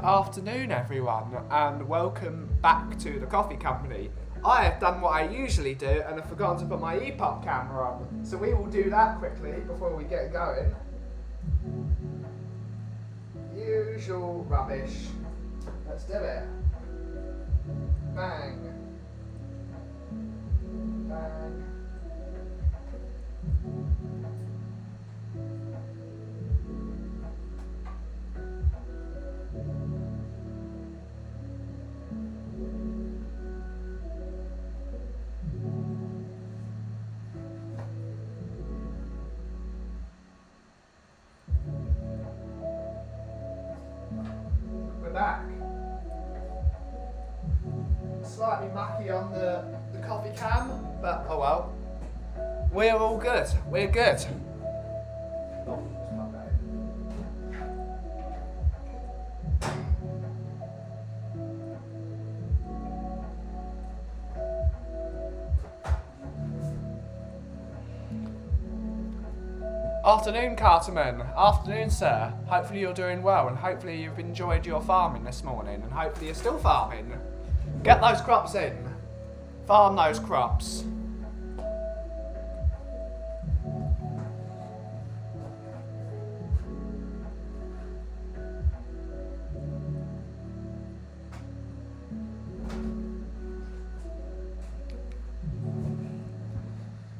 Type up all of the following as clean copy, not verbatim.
afternoon, everyone, and welcome back to the Coffee Company. I have done what I usually do and have forgotten to put my EPUB camera on, so we will do that quickly before we get going. Usual rubbish. Let's do it. Bang. Bang. We're back. Slightly mucky on the coffee cam, but oh well. We're all good. We're good. Oh, it's not bad. Afternoon, Carterman. Afternoon, sir. Hopefully you're doing well, and hopefully you've enjoyed your farming this morning, and hopefully you're still farming. Get those crops in. Farm those crops.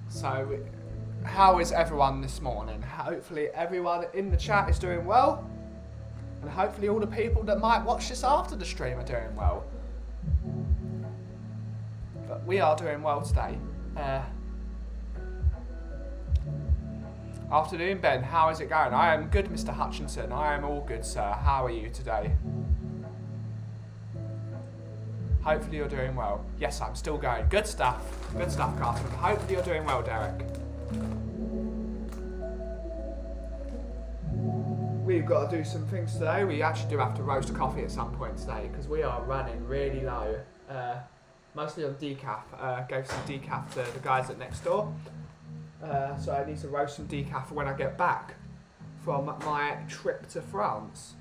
So, how is everyone this morning? Hopefully everyone in the chat is doing well, and hopefully all the people that might watch this after the stream are doing well. But we are doing well today. Afternoon, Ben. How is it going? I am good, Mr. Hutchinson. I am all good, sir. How are you today? Hopefully you're doing well. Yes, I'm still going. Good stuff. Good stuff, Carson. Hopefully you're doing well, Derek. We've got to do some things today. We actually do have to roast a coffee at some point today because we are running really low. Mostly on decaf. Gave some decaf to the guys at next door. So I need to roast some decaf for when I get back from my trip to France.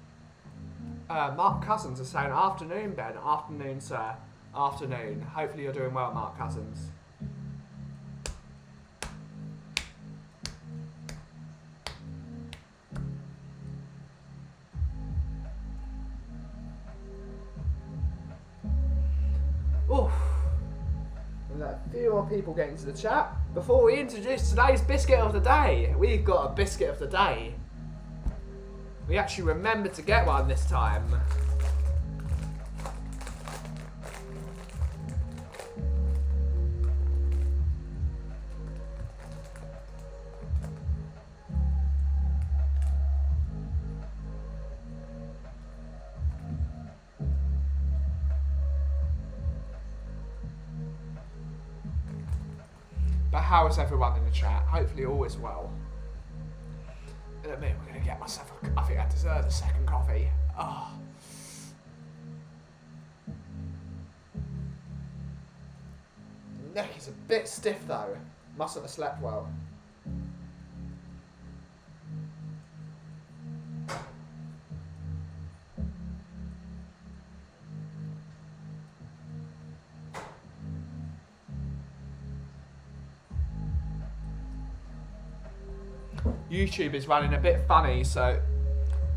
Mark Cousins is saying, afternoon, Ben. Afternoon, sir. Afternoon. Hopefully you're doing well, Mark Cousins. Oof. A few more people getting to the chat. Before we introduce today's biscuit of the day, we've got a biscuit of the day. We actually remembered to get one this time. But how is everyone in the chat? Hopefully all is well. In a minute we're going to get myself I think I deserve a second coffee. Oh. Neck is a bit stiff though. Mustn't have slept well. YouTube is running a bit funny, so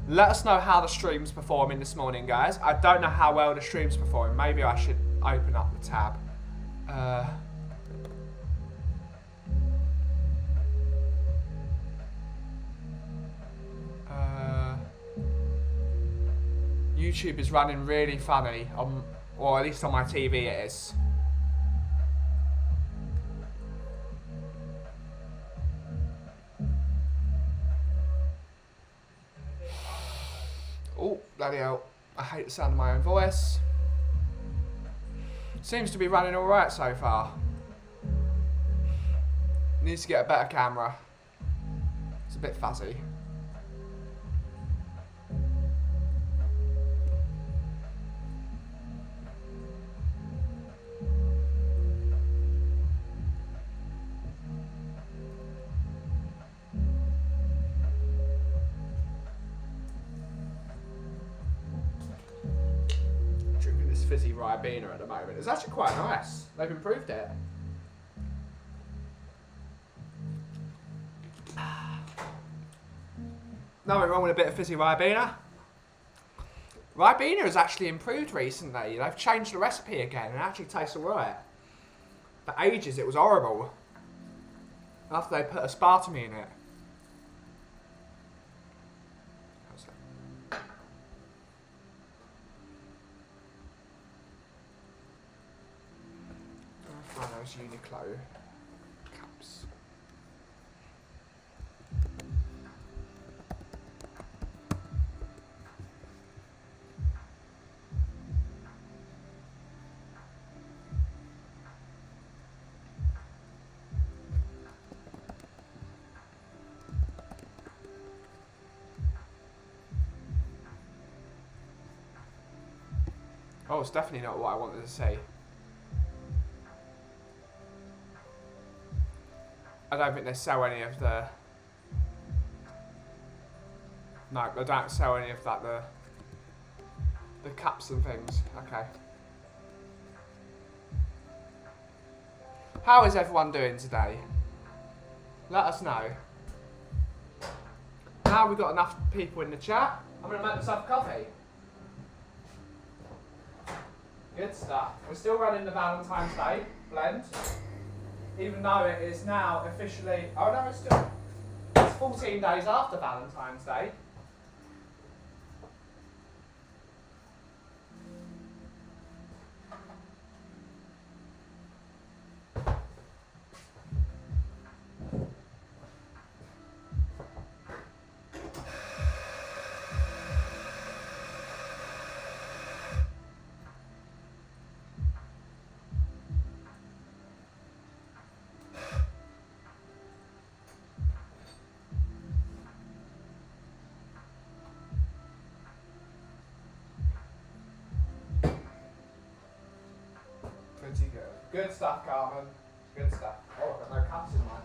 let us know how the stream's performing this morning, guys. I don't know how well the stream's performing. Maybe I should open up the tab. YouTube is running really funny, or at least on my TV it is. Oh, bloody hell. I hate the sound of my own voice. Seems to be running alright so far. Needs to get a better camera. It's a bit fuzzy. fizzy Ribena at the moment. It's actually quite nice. They've improved it. Nothing wrong with a bit of fizzy Ribena. Ribena has actually improved recently. They've changed the recipe again and it actually tastes alright. For ages it was horrible. After they put aspartame in it. I'll find those Uniqlo cups. Oh, it's definitely not what I wanted to say. I don't think they sell any of the... No, they don't sell any of that, the cups and things. Okay. How is everyone doing today? Let us know. Now we've got enough people in the chat, I'm going to make myself a coffee. Good stuff. We're still running the Valentine's Day blend, even though it is now officially, oh no, it's 14 days after Valentine's Day. Pretty good. Good stuff, Carmen. Good stuff. Oh, I've got no cups in mine.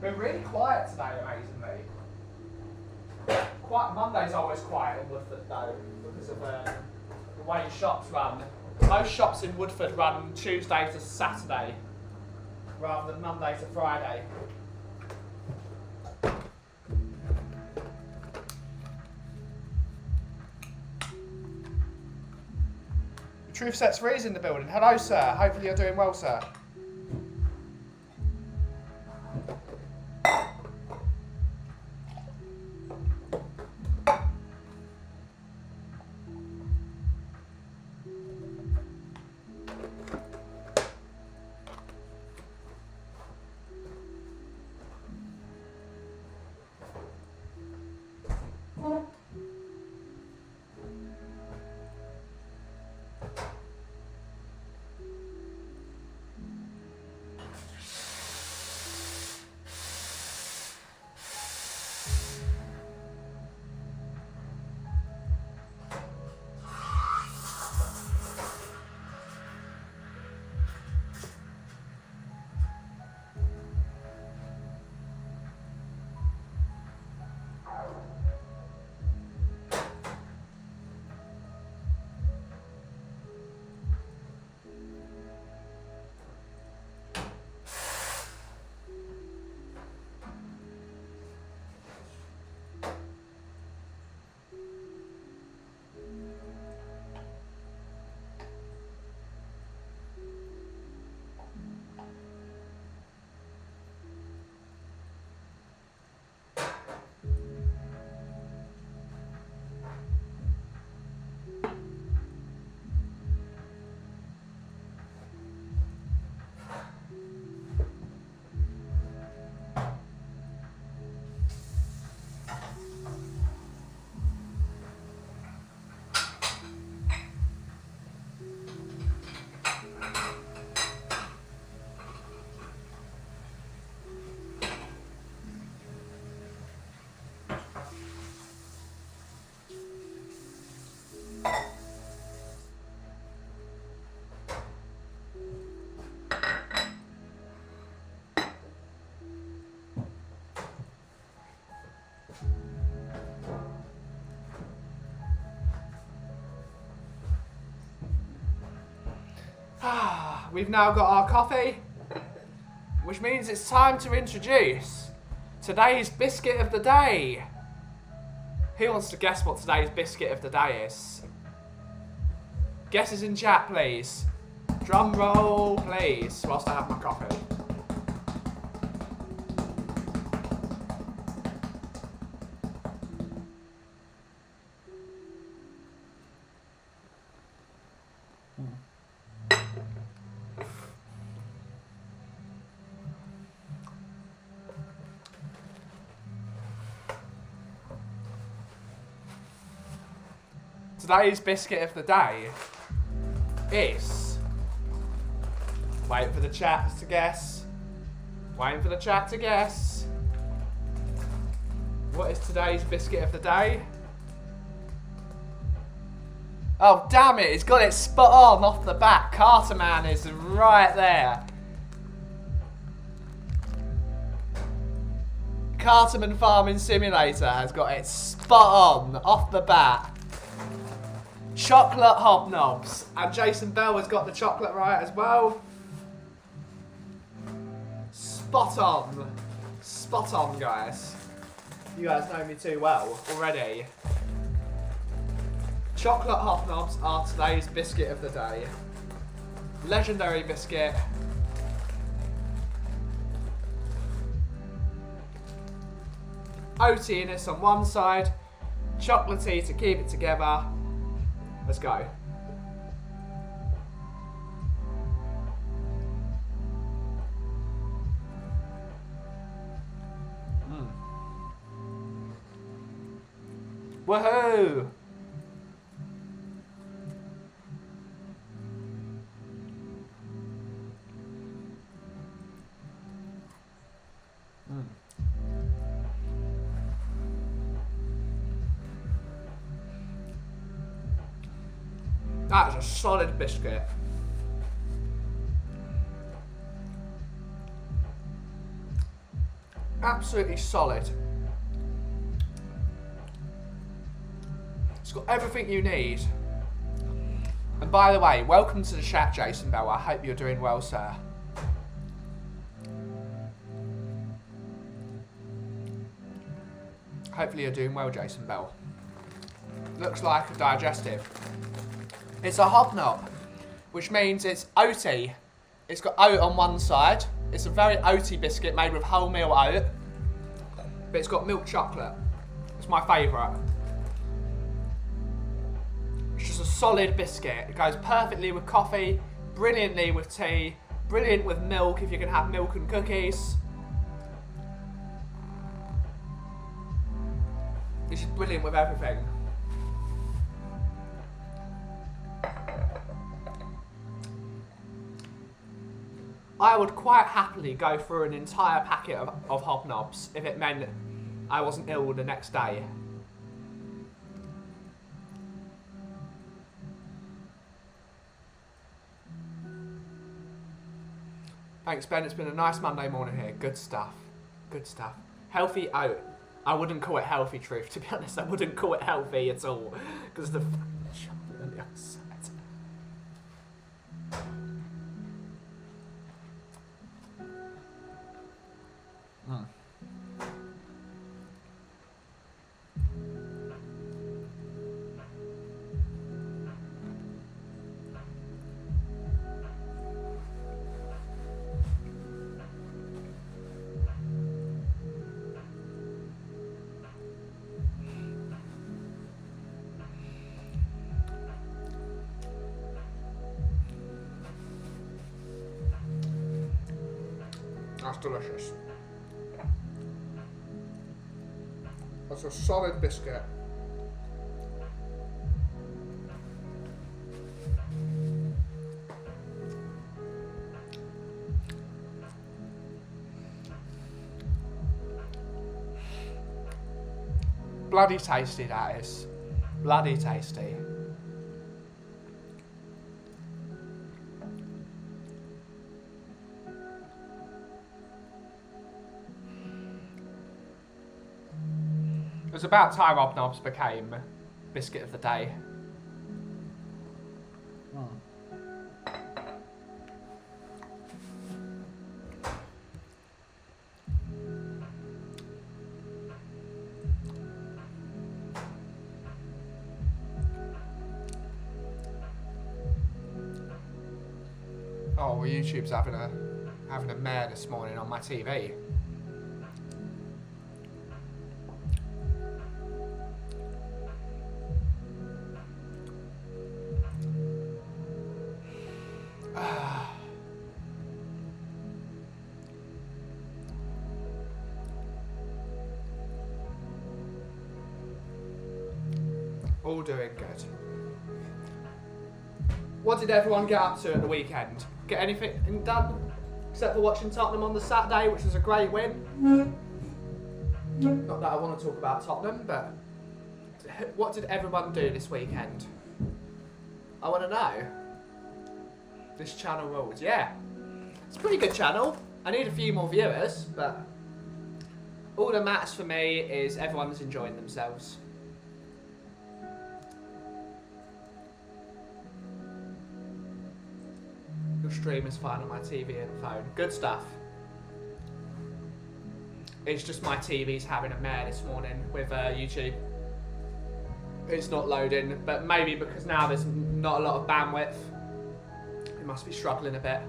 Been really quiet today, amazingly. Monday's always quiet in Woodford though, because of the way shops run. Most shops in Woodford run Tuesday to Saturday, rather than Monday to Friday. Truth Sets Free is in the building. Hello, sir. Hopefully you're doing well, sir. we've now got our coffee, which means it's time to introduce today's biscuit of the day. Who wants to guess what today's biscuit of the day is? Guesses in chat, please. Drum roll, please, whilst I have my coffee. Today's biscuit of the day is... Wait for the chat to guess. Waiting for the chat to guess. What is today's biscuit of the day? Oh, damn it. It's got it spot on off the bat. Carter Man is right there. Carterman Farming Simulator has got it spot on off the bat. Chocolate hobnobs. And Jason Bell has got the chocolate right as well. Spot on. Spot on, guys. You guys know me too well already. Chocolate hobnobs are today's biscuit of the day. Legendary biscuit. Oatiness on one side. Chocolatey to keep it together. Let's go. Woohoo! That is a solid biscuit. Absolutely solid. It's got everything you need. And by the way, welcome to the chat, Jason Bell. I hope you're doing well, sir. Hopefully you're doing well, Jason Bell. Looks like a digestive. It's a hobnob, which means it's oaty. It's got oat on one side. It's a very oaty biscuit made with wholemeal oat, but it's got milk chocolate. It's my favourite. It's just a solid biscuit. It goes perfectly with coffee, brilliantly with tea, brilliant with milk if you can have milk and cookies. It's just brilliant with everything. I would quite happily go through an entire packet of hobnobs if it meant I wasn't ill the next day. Thanks, Ben. It's been a nice Monday morning here. Good stuff. Good stuff. Healthy oat. I wouldn't call it healthy, truth. To be honest, I wouldn't call it healthy at all. Because the chocolate on the other side. That's delicious. That's a solid biscuit. Bloody tasty, that is. Bloody tasty. It was about time hobnobs became biscuit of the day. Oh, well, YouTube's having a mare this morning on my TV. All doing good. What did everyone get up to at the weekend? Get anything done? Except for watching Tottenham on the Saturday, which was a great win. Not that I want to talk about Tottenham, but what did everyone do this weekend? I want to know. This channel rules. Yeah. It's a pretty good channel. I need a few more viewers, but all that matters for me is everyone's enjoying themselves. Your stream is fine on my TV and phone. Good stuff. It's just my TV's having a mare this morning with YouTube. It's not loading, but maybe because now there's not a lot of bandwidth. It must be struggling a bit.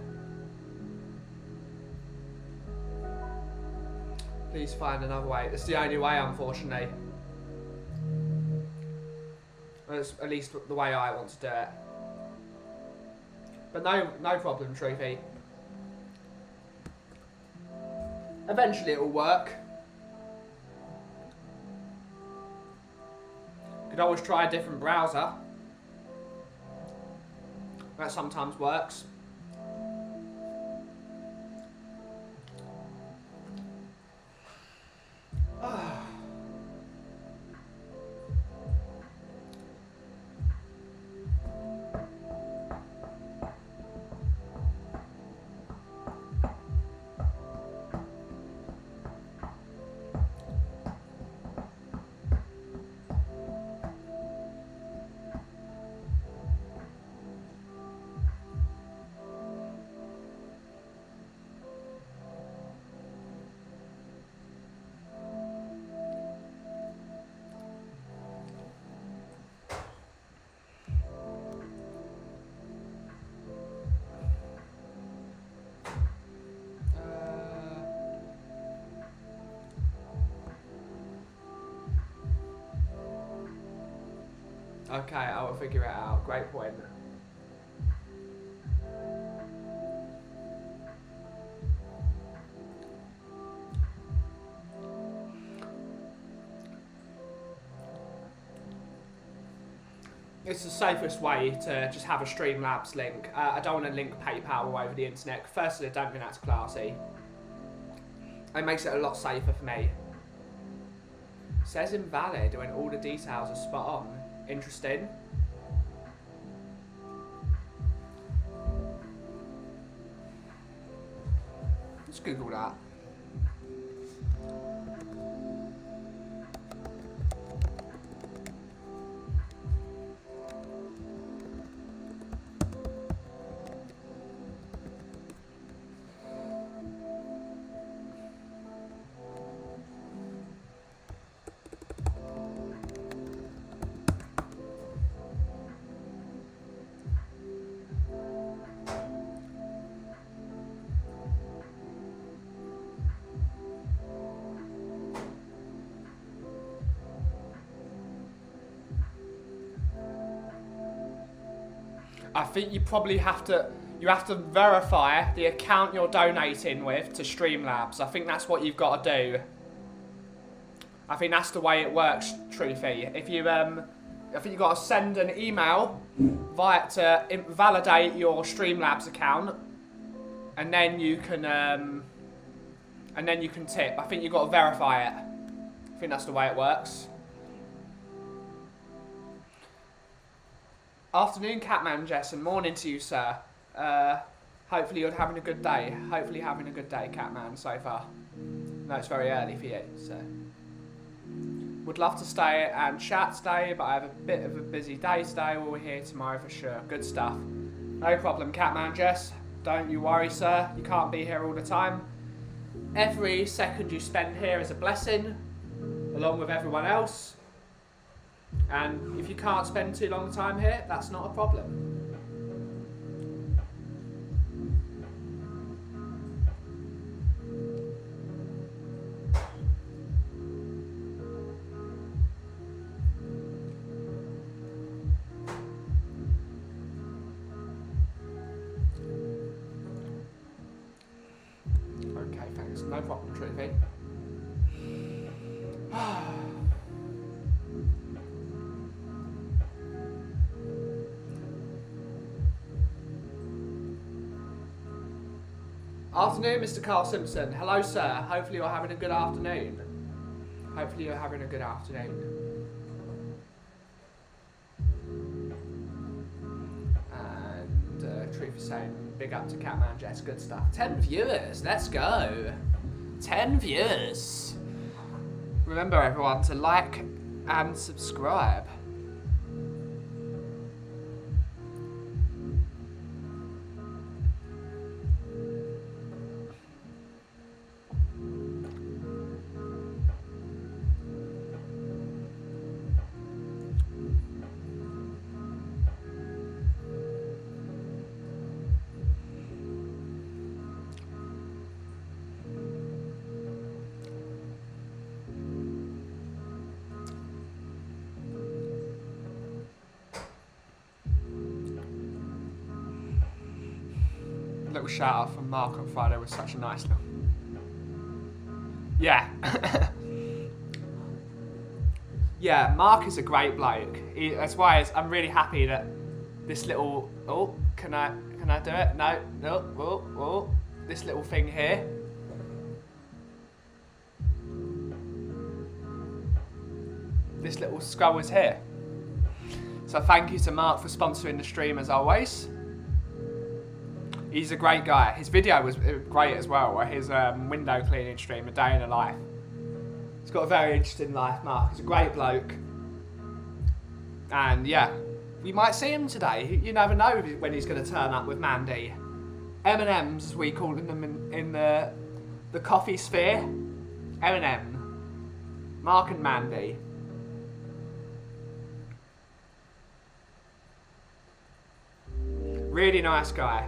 Please find another way. It's the only way, unfortunately. That's at least the way I want to do it. But no problem, Truthy. Eventually it will work. Could always try a different browser. That sometimes works. Okay, I will figure it out. Great point. It's the safest way to just have a Streamlabs link. I don't want to link PayPal all over the internet. Firstly, I don't think that's classy. It makes it a lot safer for me. Says invalid when all the details are spot on. Interesting. Let's Google that. I think you probably have to verify the account you're donating with to Streamlabs. I think that's what you've got to do. I think that's the way it works, Truthy. If you I think you've got to send an email to validate your Streamlabs account, and then you can tip. I think you've got to verify it. I think that's the way it works. Afternoon, Catman Jess, and morning to you, sir. Hopefully you're having a good day. Hopefully having a good day, Catman, so far. No, it's very early for you, so. Would love to stay and chat today, but I have a bit of a busy day today. We'll be here tomorrow for sure. Good stuff. No problem, Catman Jess. Don't you worry, sir. You can't be here all the time. Every second you spend here is a blessing, along with everyone else. And if you can't spend too long time here, that's not a problem. no problem, Truthie. Afternoon, Mr. Carl Simpson. Hello, sir. Hopefully you're having a good afternoon. Hopefully you're having a good afternoon. And Truth is saying, big up to Catman Jess. Good stuff. 10 viewers. Let's go. 10 viewers. Remember, everyone, to like and subscribe. Little shout out from Mark on Friday was such a nice little. Yeah. Yeah, Mark is a great bloke. That's why I'm really happy that this little. Oh, can I do it? No. Oh. This little thing here. This little skull is here. So thank you to Mark for sponsoring the stream as always. He's a great guy. His video was great as well. His window cleaning stream, A Day in the Life. He's got a very interesting life, Mark. He's a great bloke. And yeah, we might see him today. You never know when he's going to turn up with Mandy. M&M's, as we call them in the coffee sphere. M&M. Mark and Mandy. Really nice guy.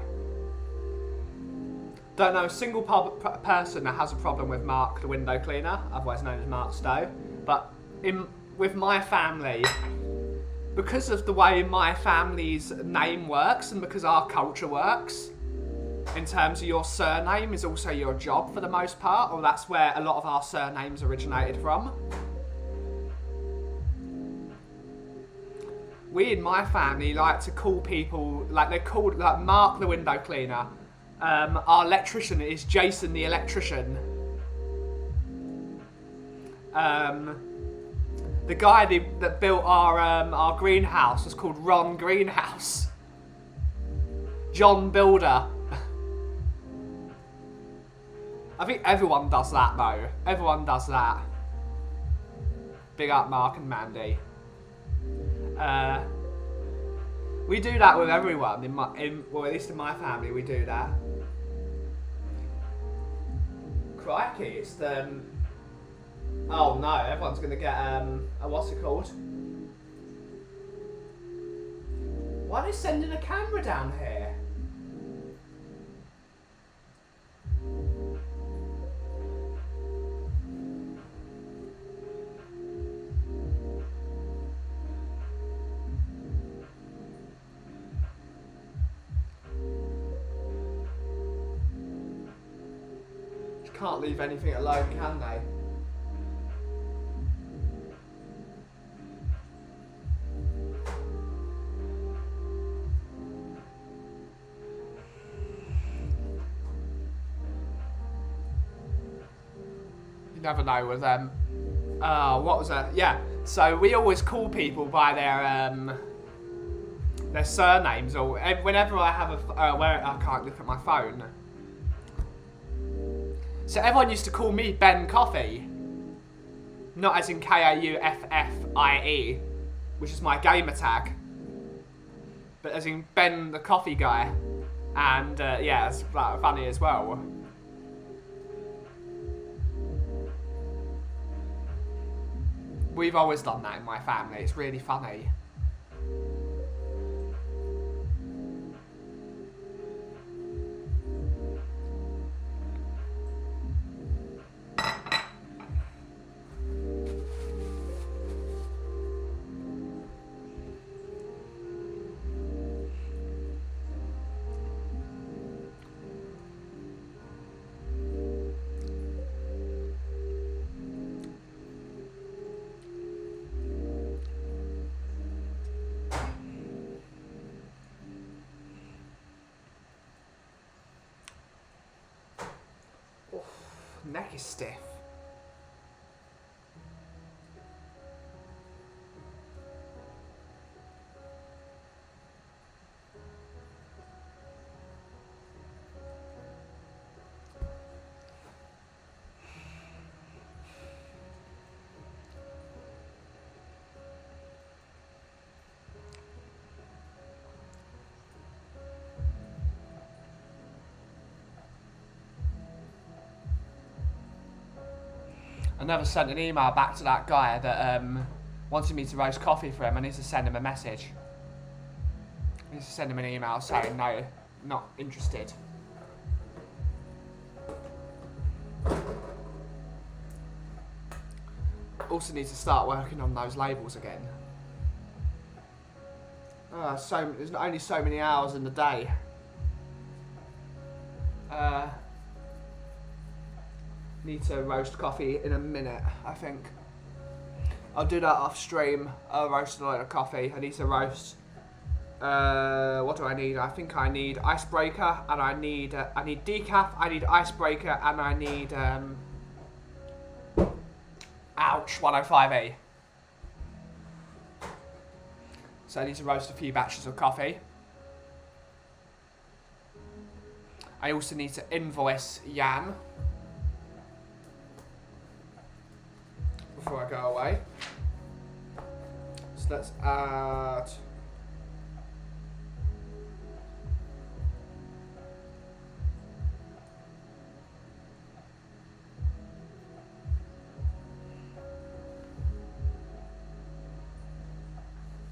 Don't know a single person that has a problem with Mark the window cleaner, otherwise known as Mark Stowe. But with my family, because of the way my family's name works and because our culture works, in terms of your surname is also your job for the most part, or that's where a lot of our surnames originated from. We in my family like to call people, like they're called, like Mark the window cleaner. Our electrician is Jason the electrician. The guy that built our greenhouse was called Ron Greenhouse. John Builder. I think everyone does that though. Everyone does that. Big up Mark and Mandy. We do that with everyone. Well, at least in my family, we do that. Crikey, it's the. Oh no, everyone's gonna get what's it called? Why are they sending a camera down here? Can't leave anything alone, can they? You never know with them. What was that? Yeah. So we always call people by their surnames, or whenever I have where I can't look at my phone. So everyone used to call me Ben Kauffie, not as in Kauffie, which is my gamer tag, but as in Ben the coffee guy, and yeah, it's funny as well. We've always done that in my family. It's really funny. neck is stiff. I never sent an email back to that guy that wanted me to roast coffee for him. I need to send him a message. I need to send him an email saying no, not interested. Also need to start working on those labels again. There's only so many hours in the day. Need to roast coffee in a minute, I think. I'll do that off stream. I'll roast a load of coffee. I need to roast. What do I need? I think I need icebreaker, and I need decaf. I need icebreaker, and I need ouch 105E. So I need to roast a few batches of coffee. I also need to invoice Jan before I go away. So let's add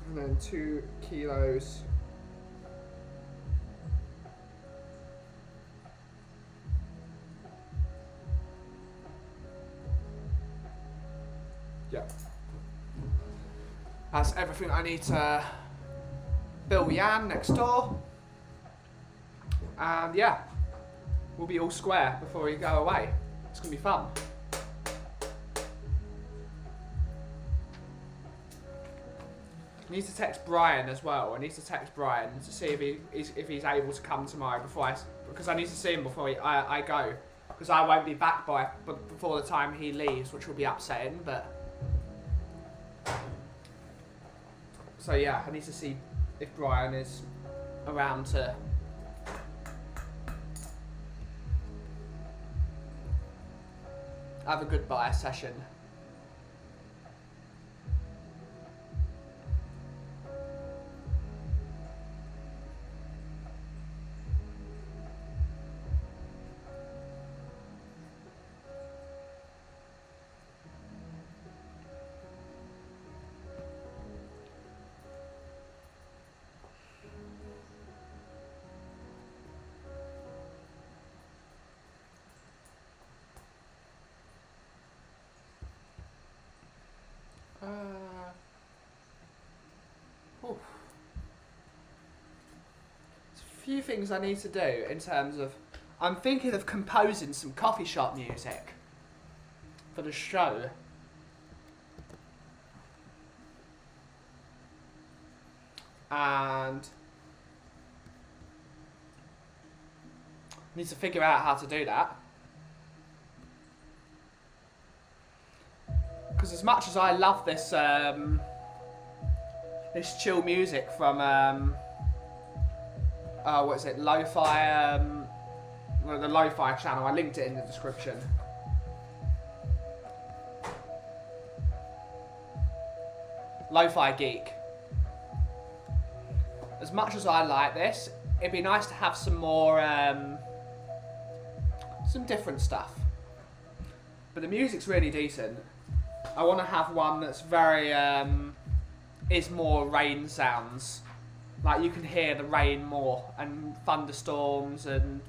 and then 2 kilos yeah. That's everything I need to bill Jan next door. And yeah, we'll be all square before we go away. It's going to be fun. I need to text Brian as well. I need to text Brian to see if he's able to come tomorrow because I need to see him before I go. Because I won't be back before the time he leaves, which will be upsetting, but... So yeah, I need to see if Brian is around to have a goodbye session. There's a few things I need to do in terms of... I'm thinking of composing some coffee shop music for the show. And need to figure out how to do that. Because as much as I love this this chill music from what is it, Lo-Fi, the Lo-Fi channel, I linked it in the description. Lo-Fi Geek. As much as I like this, it'd be nice to have some more, some different stuff. But the music's really decent. I want to have one that's very, is more rain sounds. Like you can hear the rain more and thunderstorms and...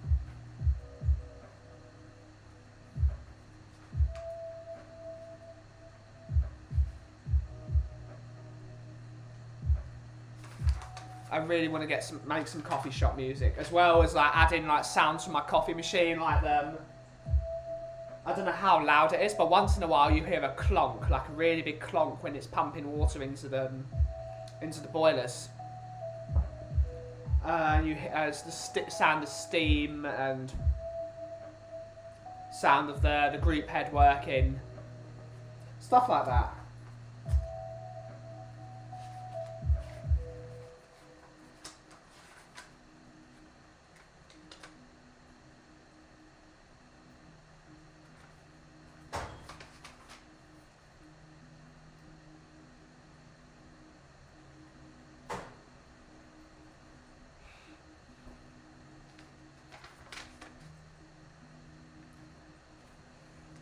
I really want to make some coffee shop music, as well as like adding like sounds from my coffee machine, like them. I don't know how loud it is, but once in a while you hear a clonk, like a really big clonk when it's pumping water into the boilers. You hear the sound of steam and sound of the group head working, stuff like that.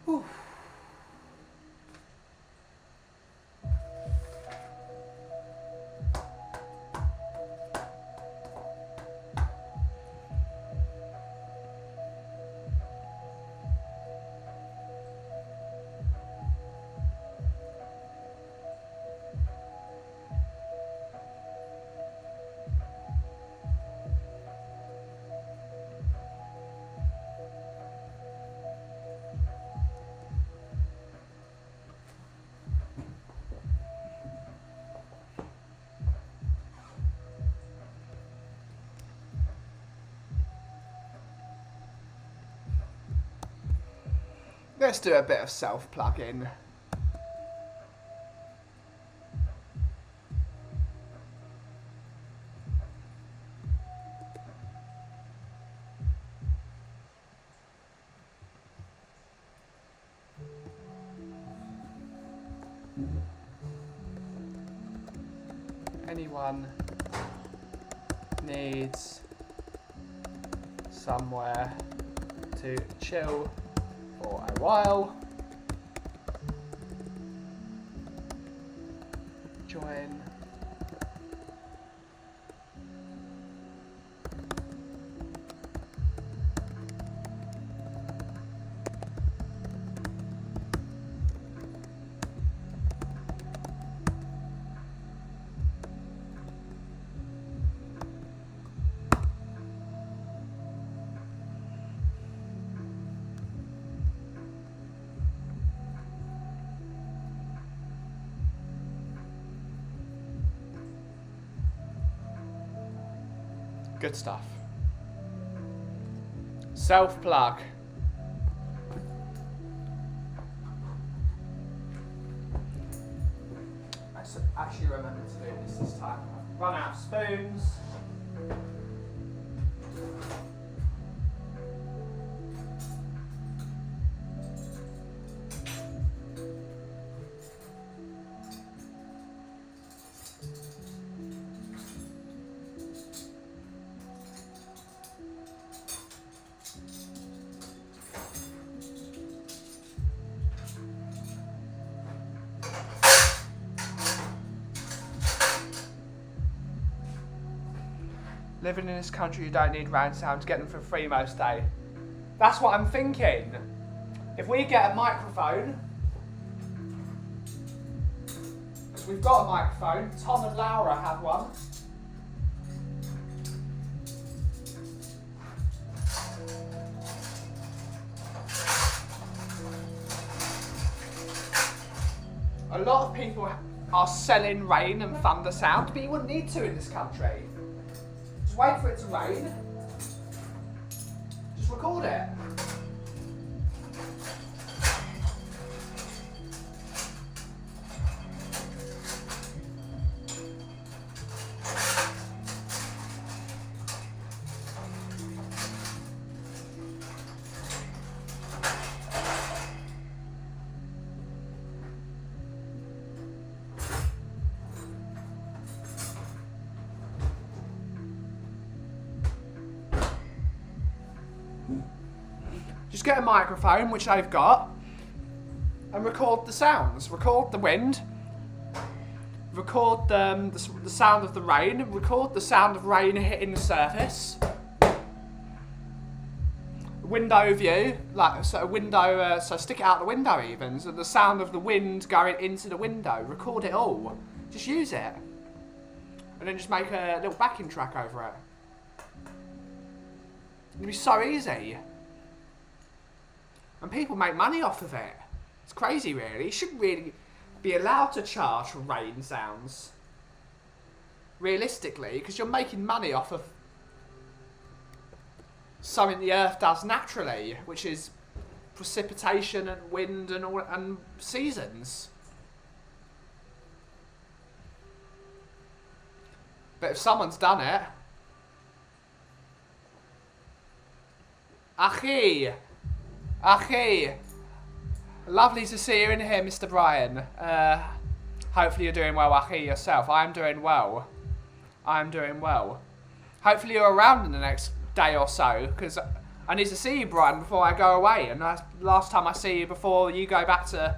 Whew. Let's do a bit of self-plugging. Anyone needs somewhere to chill for a while, join. Good stuff. Self-plug. I actually remember to do this time. I've run out of spoons. Living in this country, you don't need round sound to get them for free most day. That's what I'm thinking. If we get a microphone, because we've got a microphone, Tom and Laura have one. A lot of people are selling rain and thunder sound, but you wouldn't need to in this country. Just wait for it to rain. Just record it. Just get a microphone, which I've got, and record the sounds. Record the wind, record the sound of the rain, record the sound of rain hitting the surface. Window view, like so a window, so stick it out the window even, so the sound of the wind going into the window. Record it all. Just use it. And then just make a little backing track over it. It'll be so easy. And people make money off of it. It's crazy, really. You shouldn't really be allowed to charge for rain sounds. Realistically, because you're making money off of something the earth does naturally, which is precipitation and wind and all and seasons. But if someone's done it, Achi, lovely to see you in here, Mr. Brian. Hopefully you're doing well, Achi, yourself. I'm doing well. Hopefully you're around in the next day or so, because I need to see you, Brian, before I go away. And that's the last time I see you before you go back to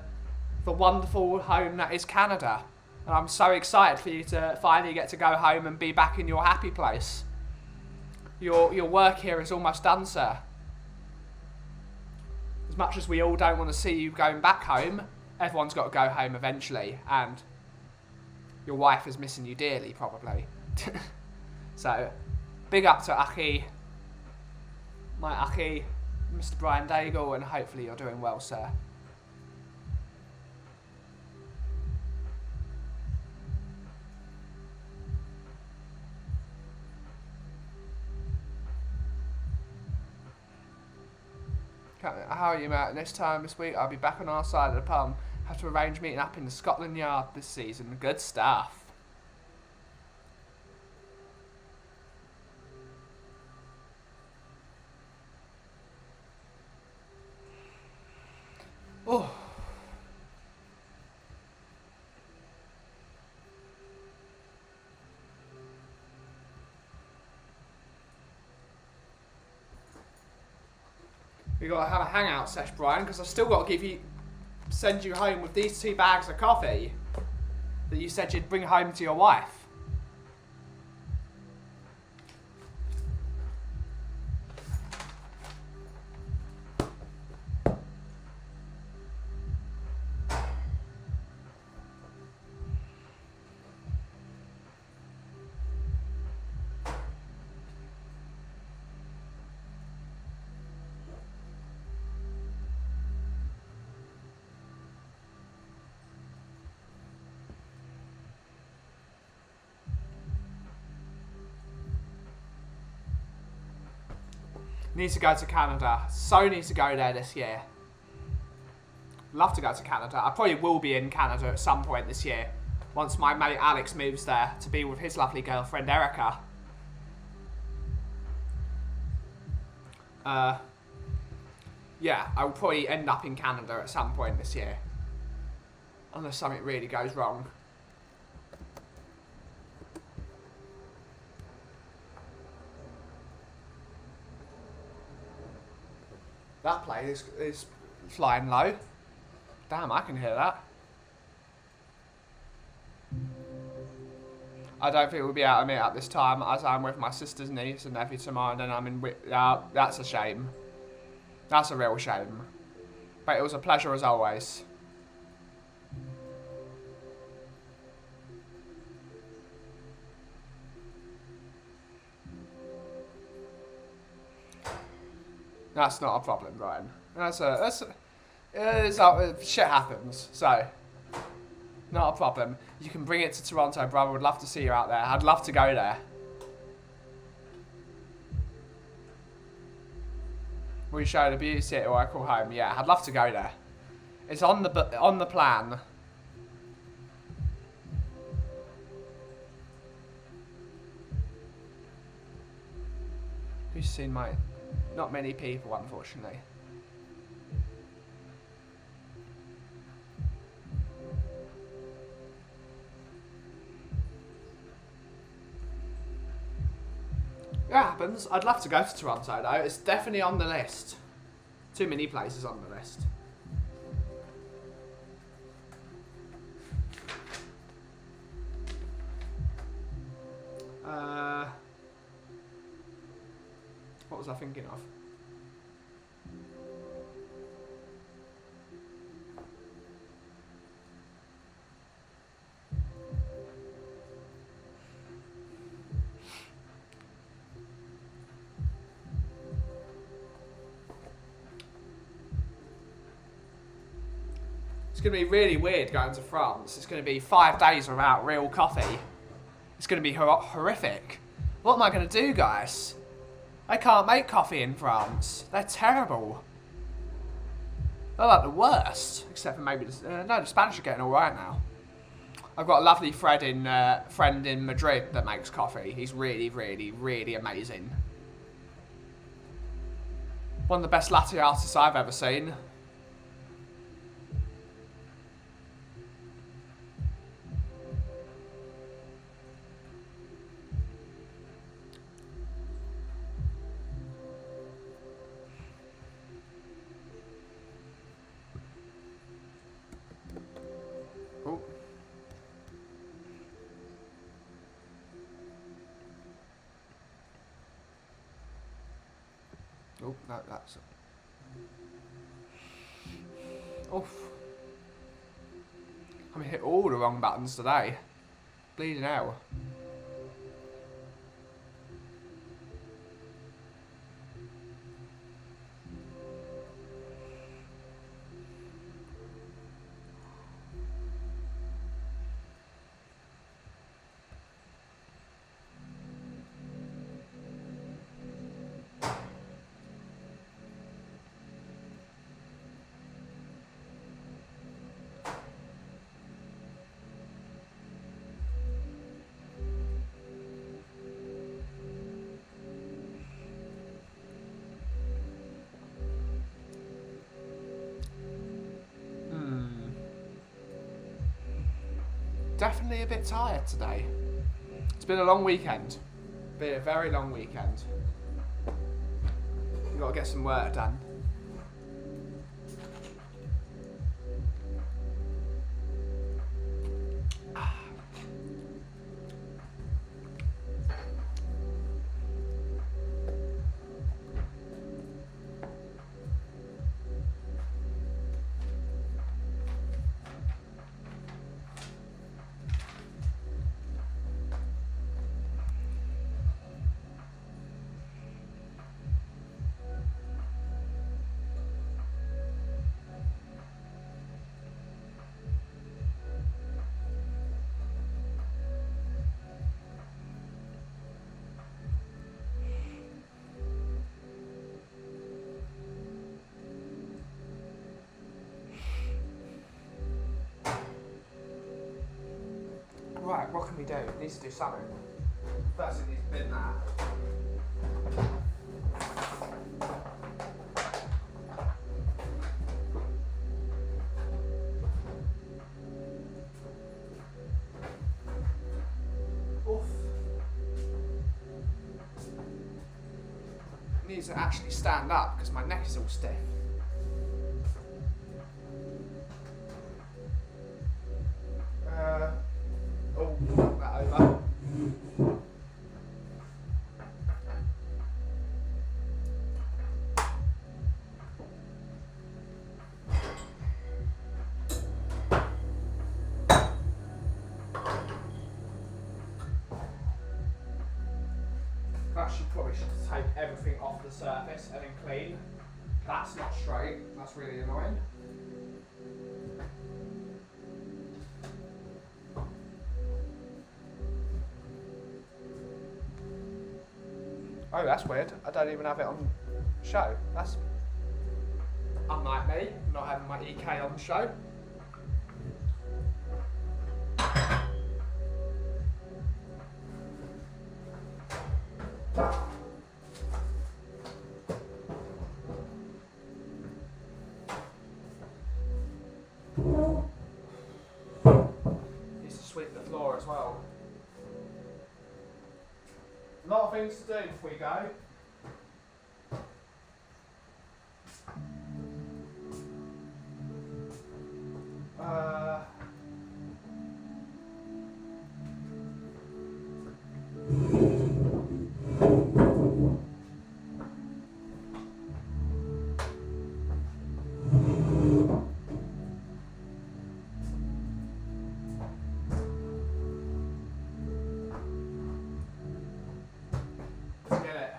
the wonderful home that is Canada. And I'm so excited for you to finally get to go home and be back in your happy place. Your work here is almost done, sir. As much as we all don't want to see you going back home, everyone's got to go home eventually, and your wife is missing you dearly, probably. So, big up to Achi, my Achi, Mr. Brian Daigle, and hopefully you're doing well, sir. How are you, Matt? This time this week, I'll be back on our side of the pond. Have to arrange meeting up in the Scotland Yard this season. Good stuff. Oh. We got to have a hangout sesh, Brian, because I've still got to send you home with these 2 bags of coffee that you said you'd bring home to your wife. Needs to go to Canada. So needs to go there this year. Love to go to Canada. I probably will be in Canada at some point this year. Once my mate Alex moves there to be with his lovely girlfriend Erica. Yeah, I will probably end up in Canada at some point this year. Unless something really goes wrong. That plane is flying low. Damn, I can hear that. I don't think we'll be able to meet up this time, as I'm with my sister's niece and nephew tomorrow, and then I'm in... that's a shame. That's a real shame. But it was a pleasure as always. That's not a problem, Brian. Shit happens, so not a problem. You can bring it to Toronto, brother. Would love to see you out there. I'd love to go there. Will you show the beauty city or I call home? Yeah, I'd love to go there. It's on the plan. Who's seen my... Not many people, unfortunately. It happens. I'd love to go to Toronto, though. It's definitely on the list. Too many places on the list. What was I thinking of? It's going to be really weird going to France. It's going to be 5 days without real coffee. It's going to be horrific. What am I going to do, guys? I can't make coffee in France. They're terrible. They're like the worst, except for maybe the Spanish are getting all right now. I've got a lovely friend in Madrid that makes coffee. He's really, really, really amazing. One of the best latte artists I've ever seen. Oh, no, that's... Oof. I hit all the wrong buttons today. Bleeding hell. Definitely a bit tired today. It's been a long weekend. Been a very long weekend. You've got to get some work done. Right, what can we do? It needs to do something. First it needs to bin that. Oof. It needs to actually stand up because my neck is all stiff. Oh, knock that over. Actually, probably should take everything off the surface and then clean. That's not straight. That's really annoying. Oh, that's weird. I don't even have it on show. That's unlike me, not having my EK on show. Needs to sweep the floor as well. A lot of things to do before we go. Forget it.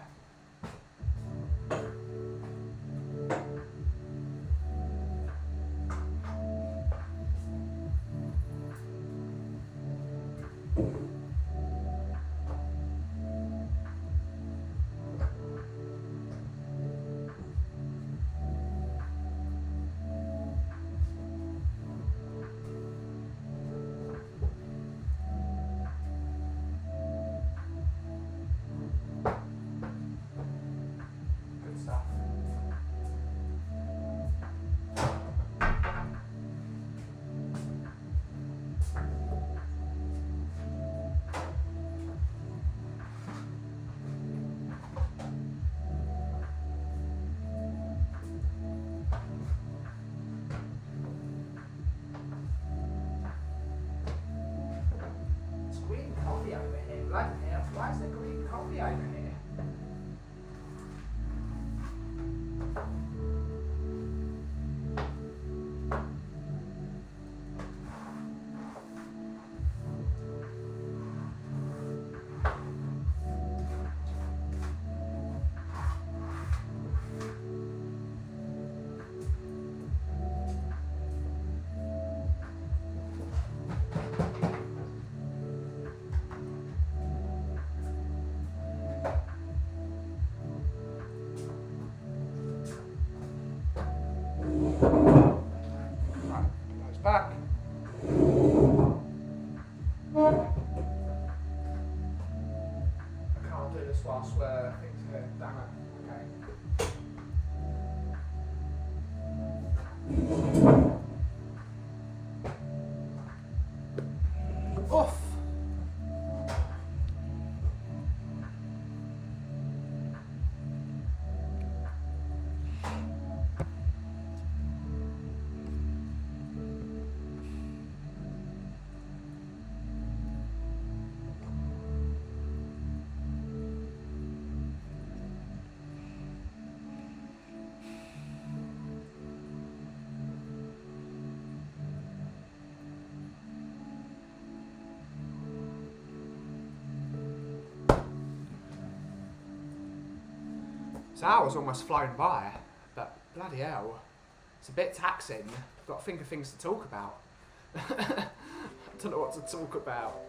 bloody hell, why is there green coffee over here? Back. I can't do this whilst things here, damn it. Okay. Oof. So that was almost flown by, but bloody hell, it's a bit taxing. I've got to think of things to talk about. I don't know what to talk about.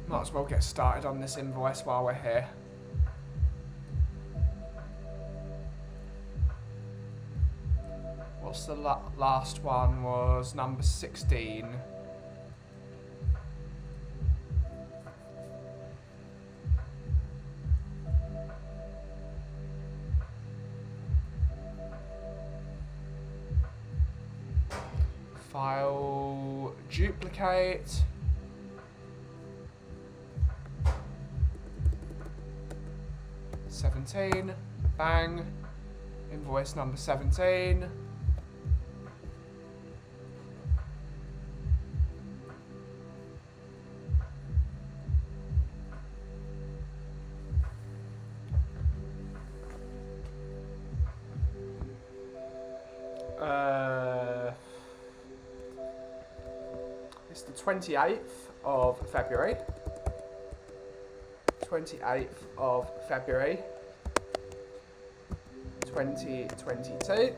Might as well get started on this invoice while we're here. What's the last one? Was number 16. File, duplicate. $17, bang. Invoice number 17. It's the 28th of February. 28th of February 2022.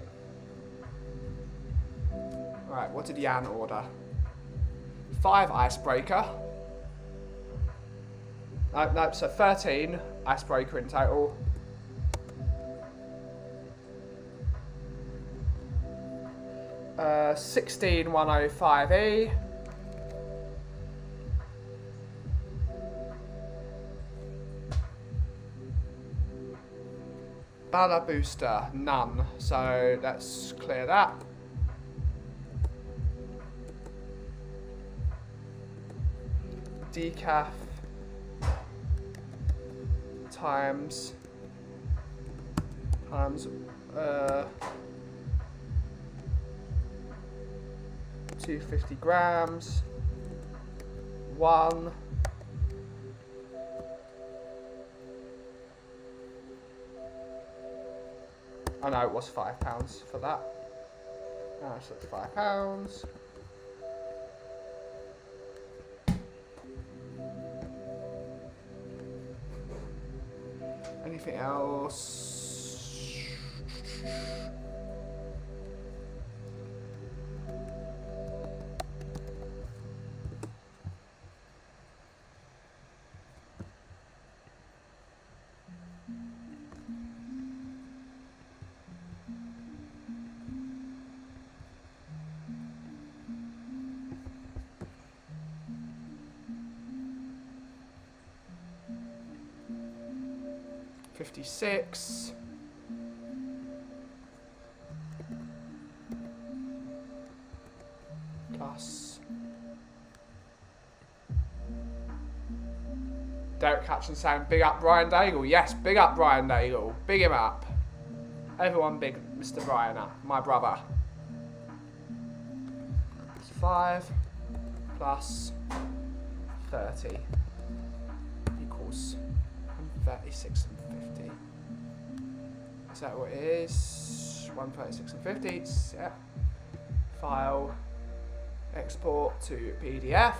Alright, what did Jan order? 5 icebreaker. No, so 13 icebreaker in total. Uh, 16105E. Banner booster, none. So let's clear that. Decaf times 250 grams. 1. I know it was £5 for that. So it's £5. Anything else? $56. Plus Derek Catchon saying, big up Brian Daigle. Yes, big up Brian Daigle. Big him up. Everyone big Mr. Brian up. My brother. 5 plus 30 equals 136 and 50. Is that what it is? 136 and 50. Yeah. File. Export to PDF.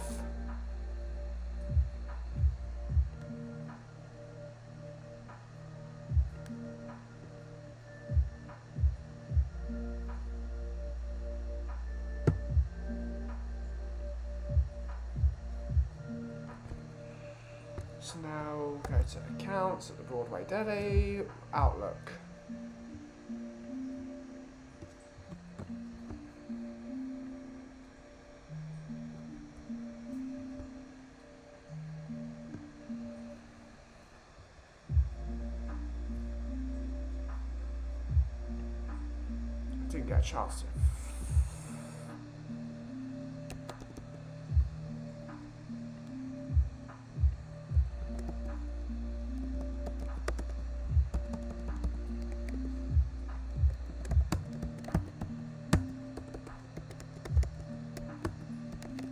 So now go to accounts at the Broadway Deli, Outlook. Didn't get a chance to.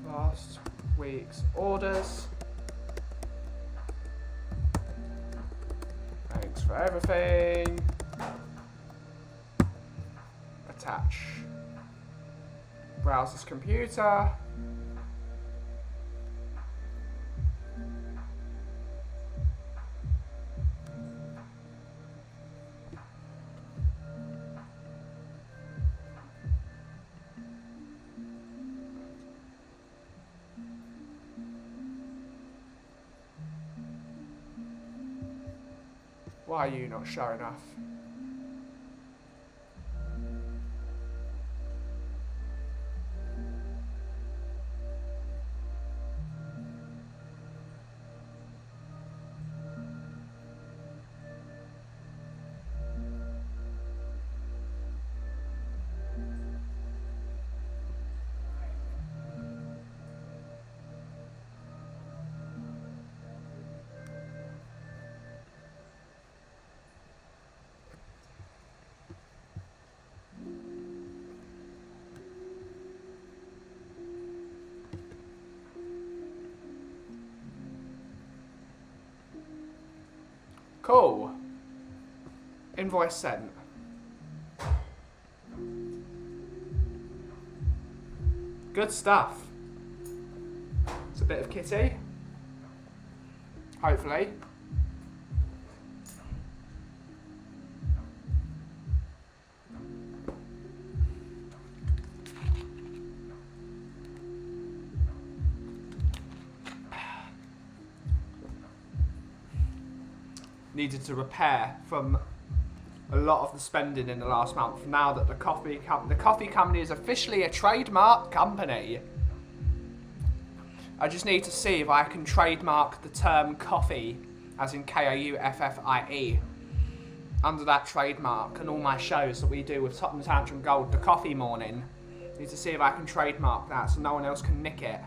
Last week's orders. Thanks for everything. Attach. Browse this computer. Why are you not showing off? Cool. Invoice sent. Good stuff. It's a bit of kitty. Hopefully. Needed to repair from a lot of the spending in the last month now that the coffee company is officially a trademark company. I just need to see if I can trademark the term coffee, as in Kauffie, under that trademark, and all my shows that we do with Tottenham, Tantrum, Gold, the coffee morning. Need to see if I can trademark that so no one else can nick it.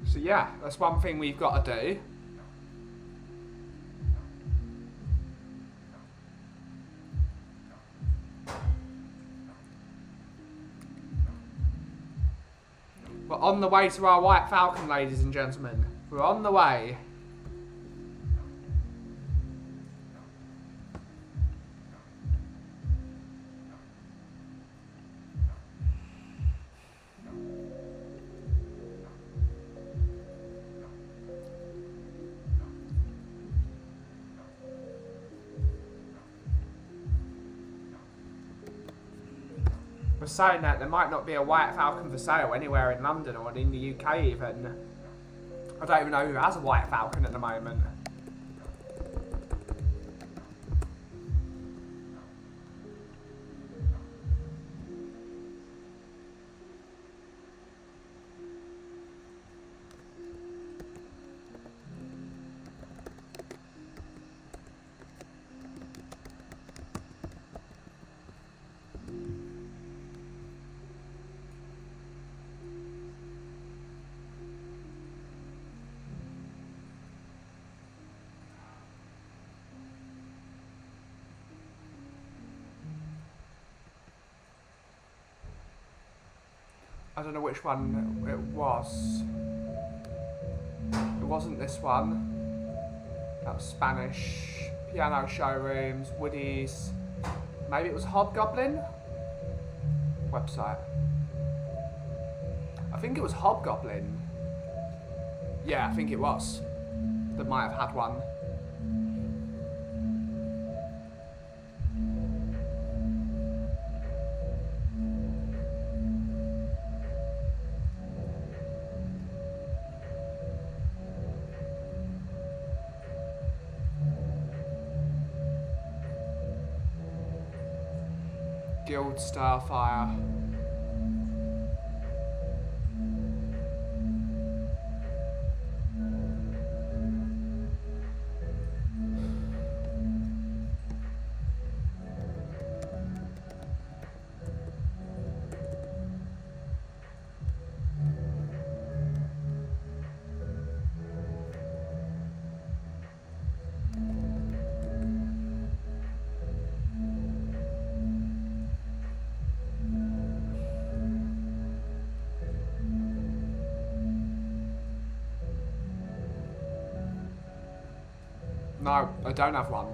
So yeah, that's one thing we've got to do. We're on the way to our White Falcon, ladies and gentlemen. We're on the way. We're saying that there might not be a White Falcon for sale anywhere in London or in the UK even. I don't even know who has a White Falcon at the moment. I don't know which one it was. It wasn't this one. That was Spanish. Piano showrooms, Woody's. Maybe it was Hobgoblin? Website. I think it was Hobgoblin. Yeah, I think it was. That might have had one. Guild Starfire. No, I don't have one.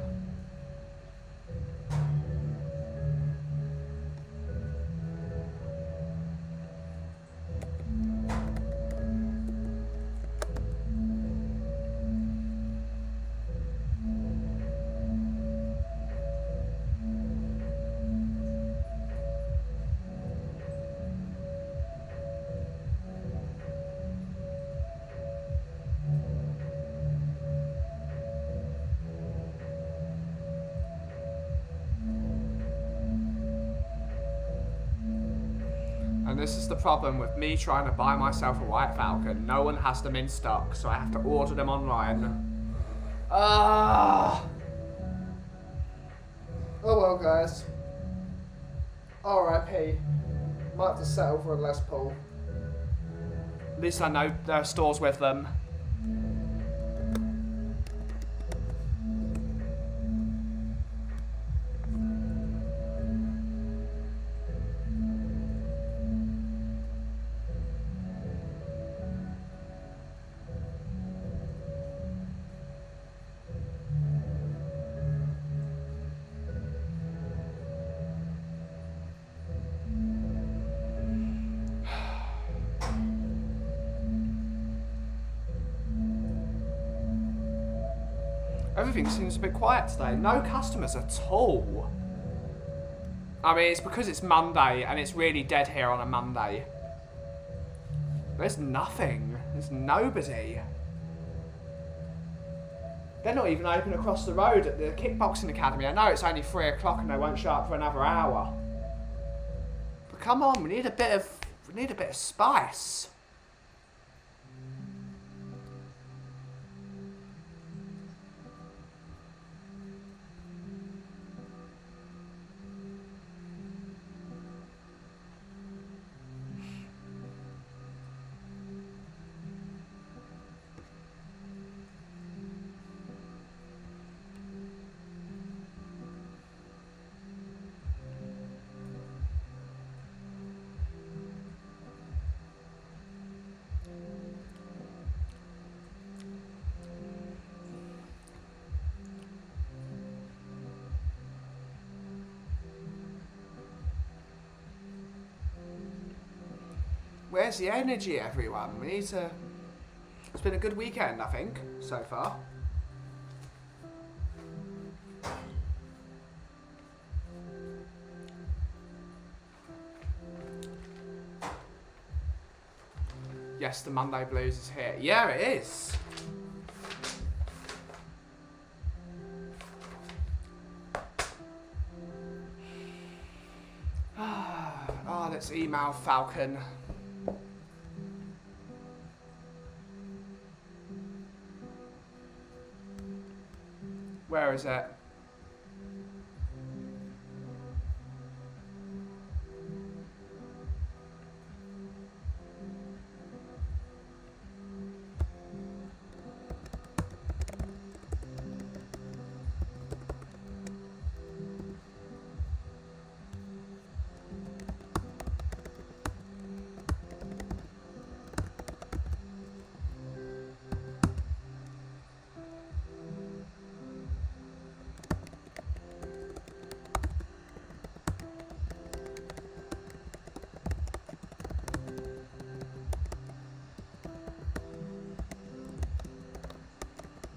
And this is the problem with me trying to buy myself a White Falcon. No one has them in stock, so I have to order them online. Ah! Oh well, guys. R.I.P. Might have to settle for a Les Paul. At least I know there are stores with them. Everything seems a bit quiet today. No customers at all. I mean, it's because it's Monday and it's really dead here on a Monday. There's nothing. There's nobody. They're not even open across the road at the kickboxing academy. I know it's only 3 o'clock and they won't show up for another hour. But come on, we need a bit of spice. Where's the energy, everyone? We need to... It's been a good weekend, I think, so far. Yes, the Monday Blues is here. Yeah, it is. Oh, let's email Falcon. Where is it?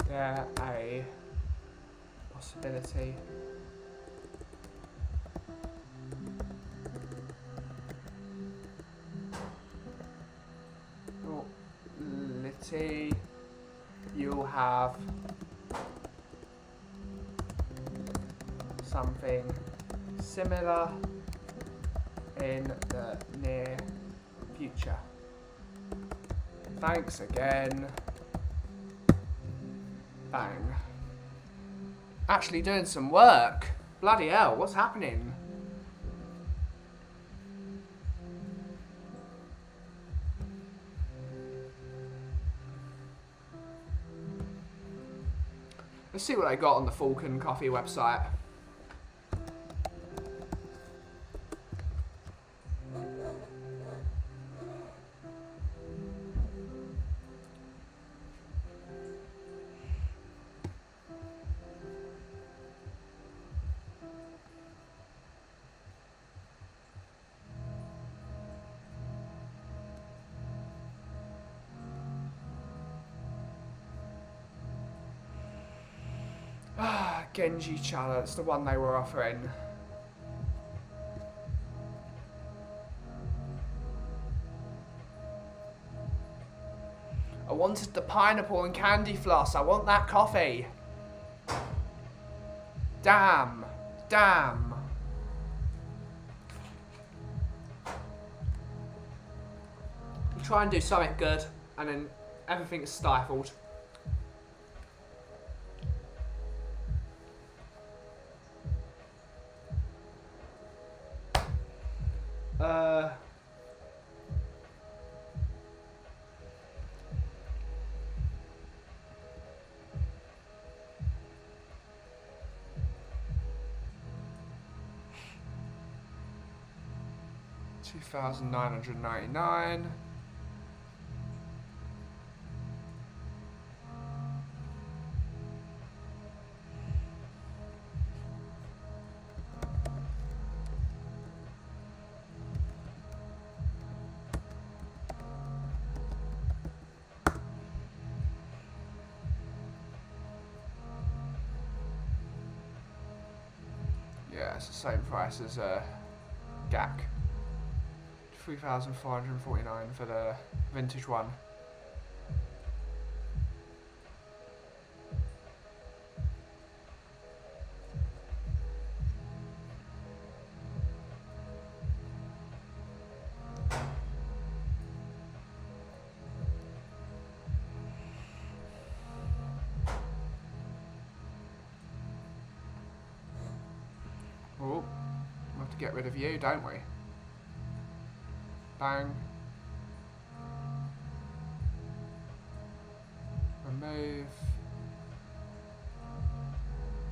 there a possibility you'll have something similar in the near future? Thanks again. Bang. Actually doing some work. Bloody hell, what's happening? Let's see what I got on the Falcon Coffee website. Genji Chala, that's the one they were offering. I wanted the pineapple and candy floss. I want that coffee. Damn. Damn. You try and do something good, and then everything's stifled. $2,999. Yeah, it's the same price as GAC. 3,449 for the vintage one. Oh, we have to get rid of you, don't we? Bang. Remove.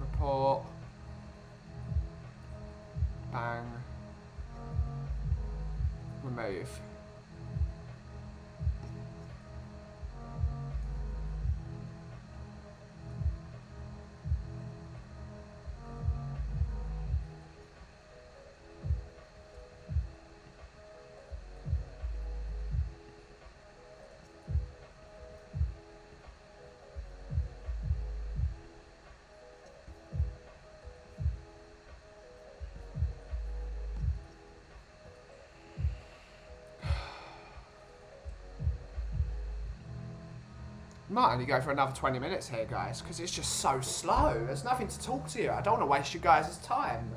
Report. Bang. Remove. Might only go for another 20 minutes here, guys, because it's just so slow. There's nothing to talk to you. I don't want to waste you guys' time.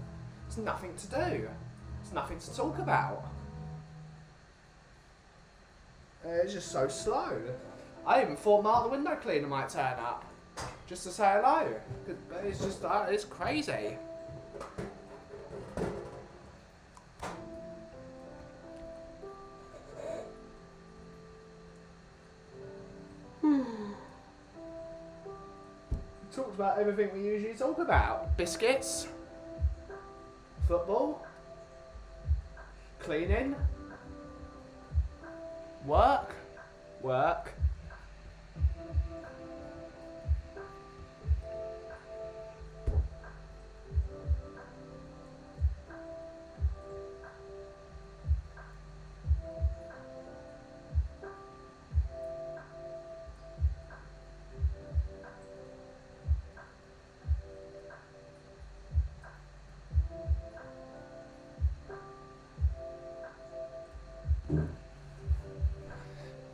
There's nothing to do. There's nothing to talk about. It's just so slow. I even thought Mark the window cleaner might turn up just to say hello. But it's just, it's crazy. Talked about everything we usually talk about. Biscuits, football, cleaning, work.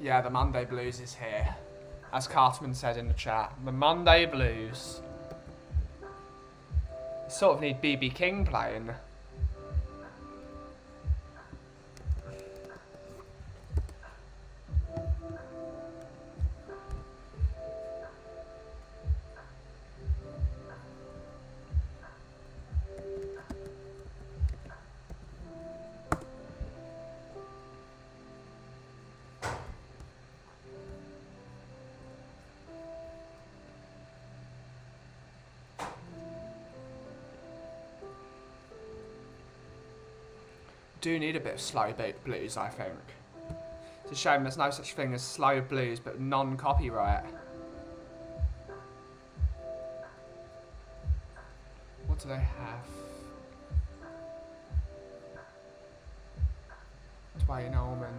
Yeah, the Monday Blues is here. As Cartman said in the chat, the Monday Blues. You sort of need BB King playing. Do need a bit of slow beat blues, I think. It's a shame there's no such thing as slow blues, but non-copyright. What do they have? Dwayne Allman.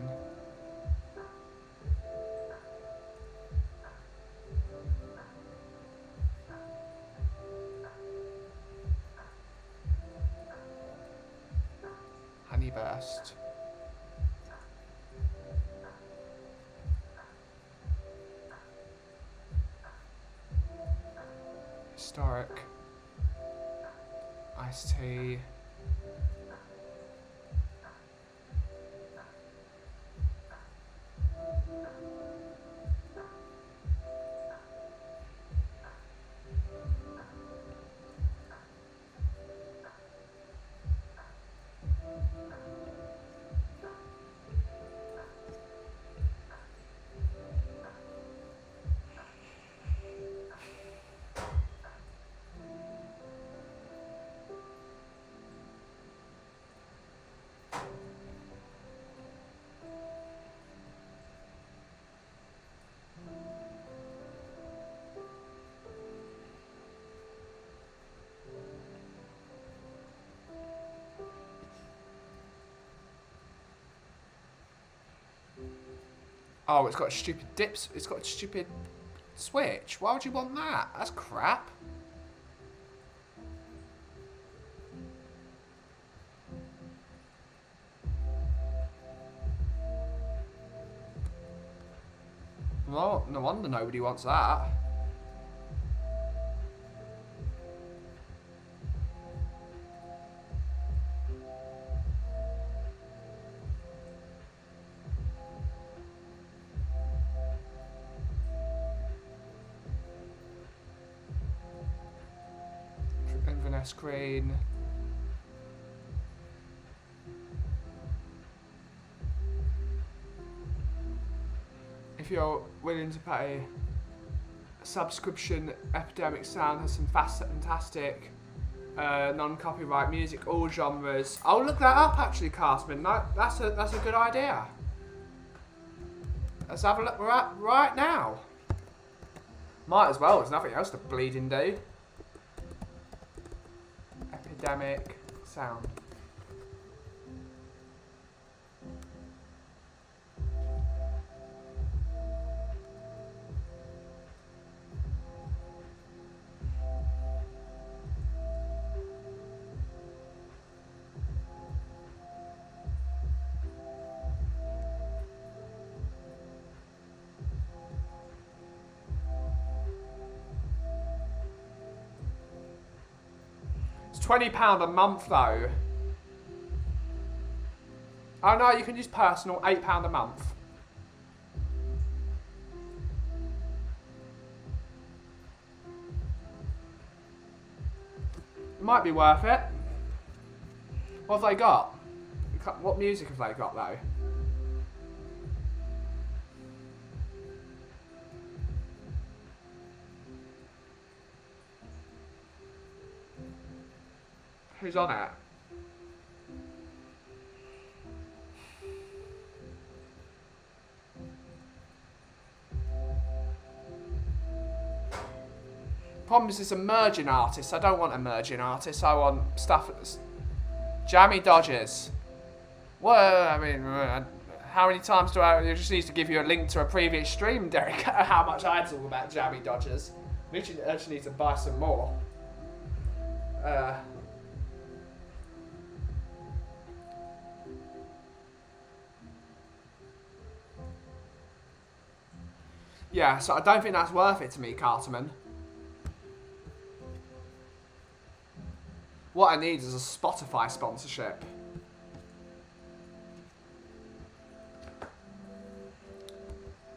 Honeyburst. Historic. Iced tea. Oh, it's got a stupid dips. It's got a stupid switch. Why would you want that? That's crap. Well, no wonder nobody wants that. Inverness Green. If you're willing to pay a subscription, Epidemic Sound has some fantastic non-copyright music, all genres. I'll look that up actually, Castman. No, that's a good idea. Let's have a look right now. Might as well, there's nothing else to bleeding do. Epidemic Sound. £20 a month though. Oh no, you can use personal, £8 a month. It might be worth it. What have they got? What music have they got though? Who's on it? Problem is, it's emerging artists. I don't want emerging artists. I want stuff that's Jammy Dodgers. Well, I mean, how many times do I just need to give you a link to a previous stream, Derek? How much I talk about Jammy Dodgers. We actually need to buy some more. Yeah, so I don't think that's worth it to me, Carterman. What I need is a Spotify sponsorship.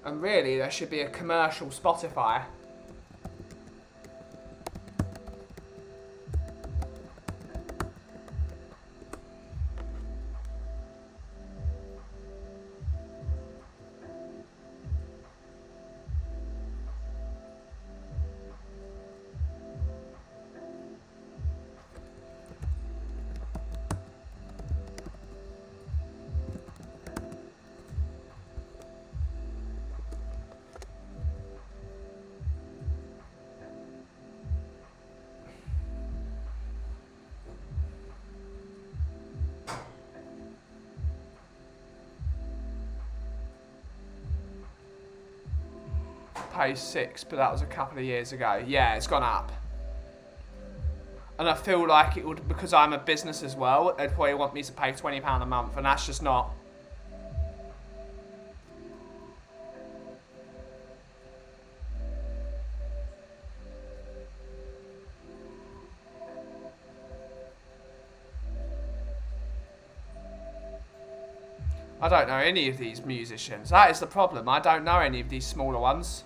And really, there should be a commercial Spotify. Page 6, but that was a couple of years ago. Yeah, it's gone up. And I feel like it would, because I'm a business as well, they'd probably want me to pay £20 a month, and that's just not. I don't know any of these musicians. That is the problem. I don't know any of these smaller ones.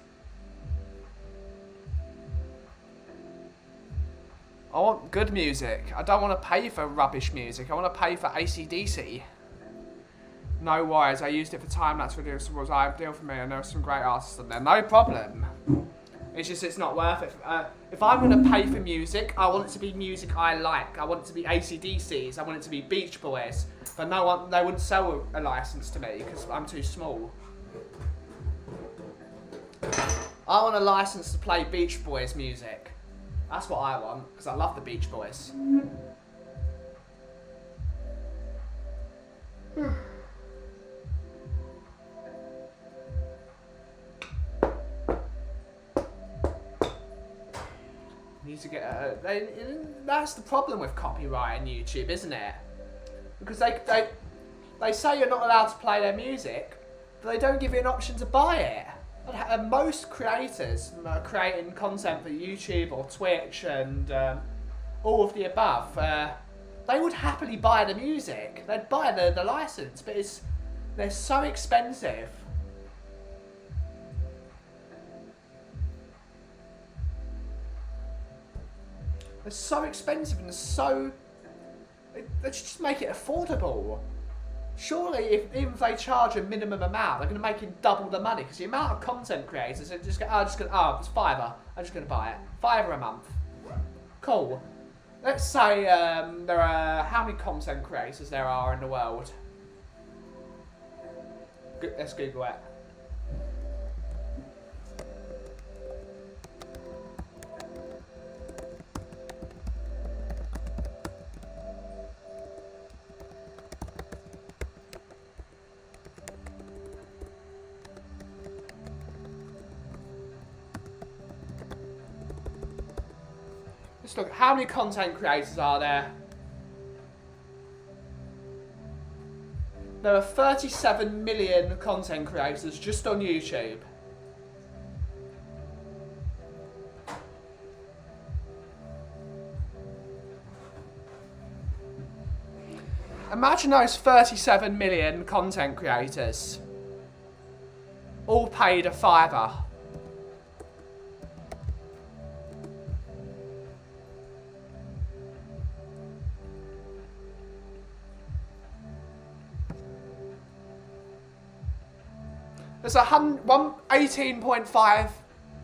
I want good music. I don't want to pay for rubbish music. I want to pay for AC/DC. No worries. I used it for time-lapse videos. Was ideal for me. I know some great artists on there. No problem. It's just it's not worth it. If I'm going to pay for music, I want it to be music I like. I want it to be AC/DCs. I want it to be Beach Boys. But no one, they wouldn't sell a license to me because I'm too small. I want a license to play Beach Boys music. That's what I want, because I love the Beach Boys. Need to get that's the problem with copyright on YouTube, isn't it? Because they say you're not allowed to play their music, but they don't give you an option to buy it. And most creators creating content for YouTube or Twitch and all of the above, they would happily buy the music. They'd buy the license, but they're so expensive. They're so expensive and they just make it affordable. Surely, even if they charge a minimum amount, they're going to make it double the money, because the amount of content creators are just going, it's £5. I'm just going to buy it. £5 a month. Cool. Let's say there are, how many content creators there are in the world? Let's Google it. Let's look, how many content creators are there? There are 37 million content creators just on YouTube. Imagine those 37 million content creators all paid a £5. There's 118.5,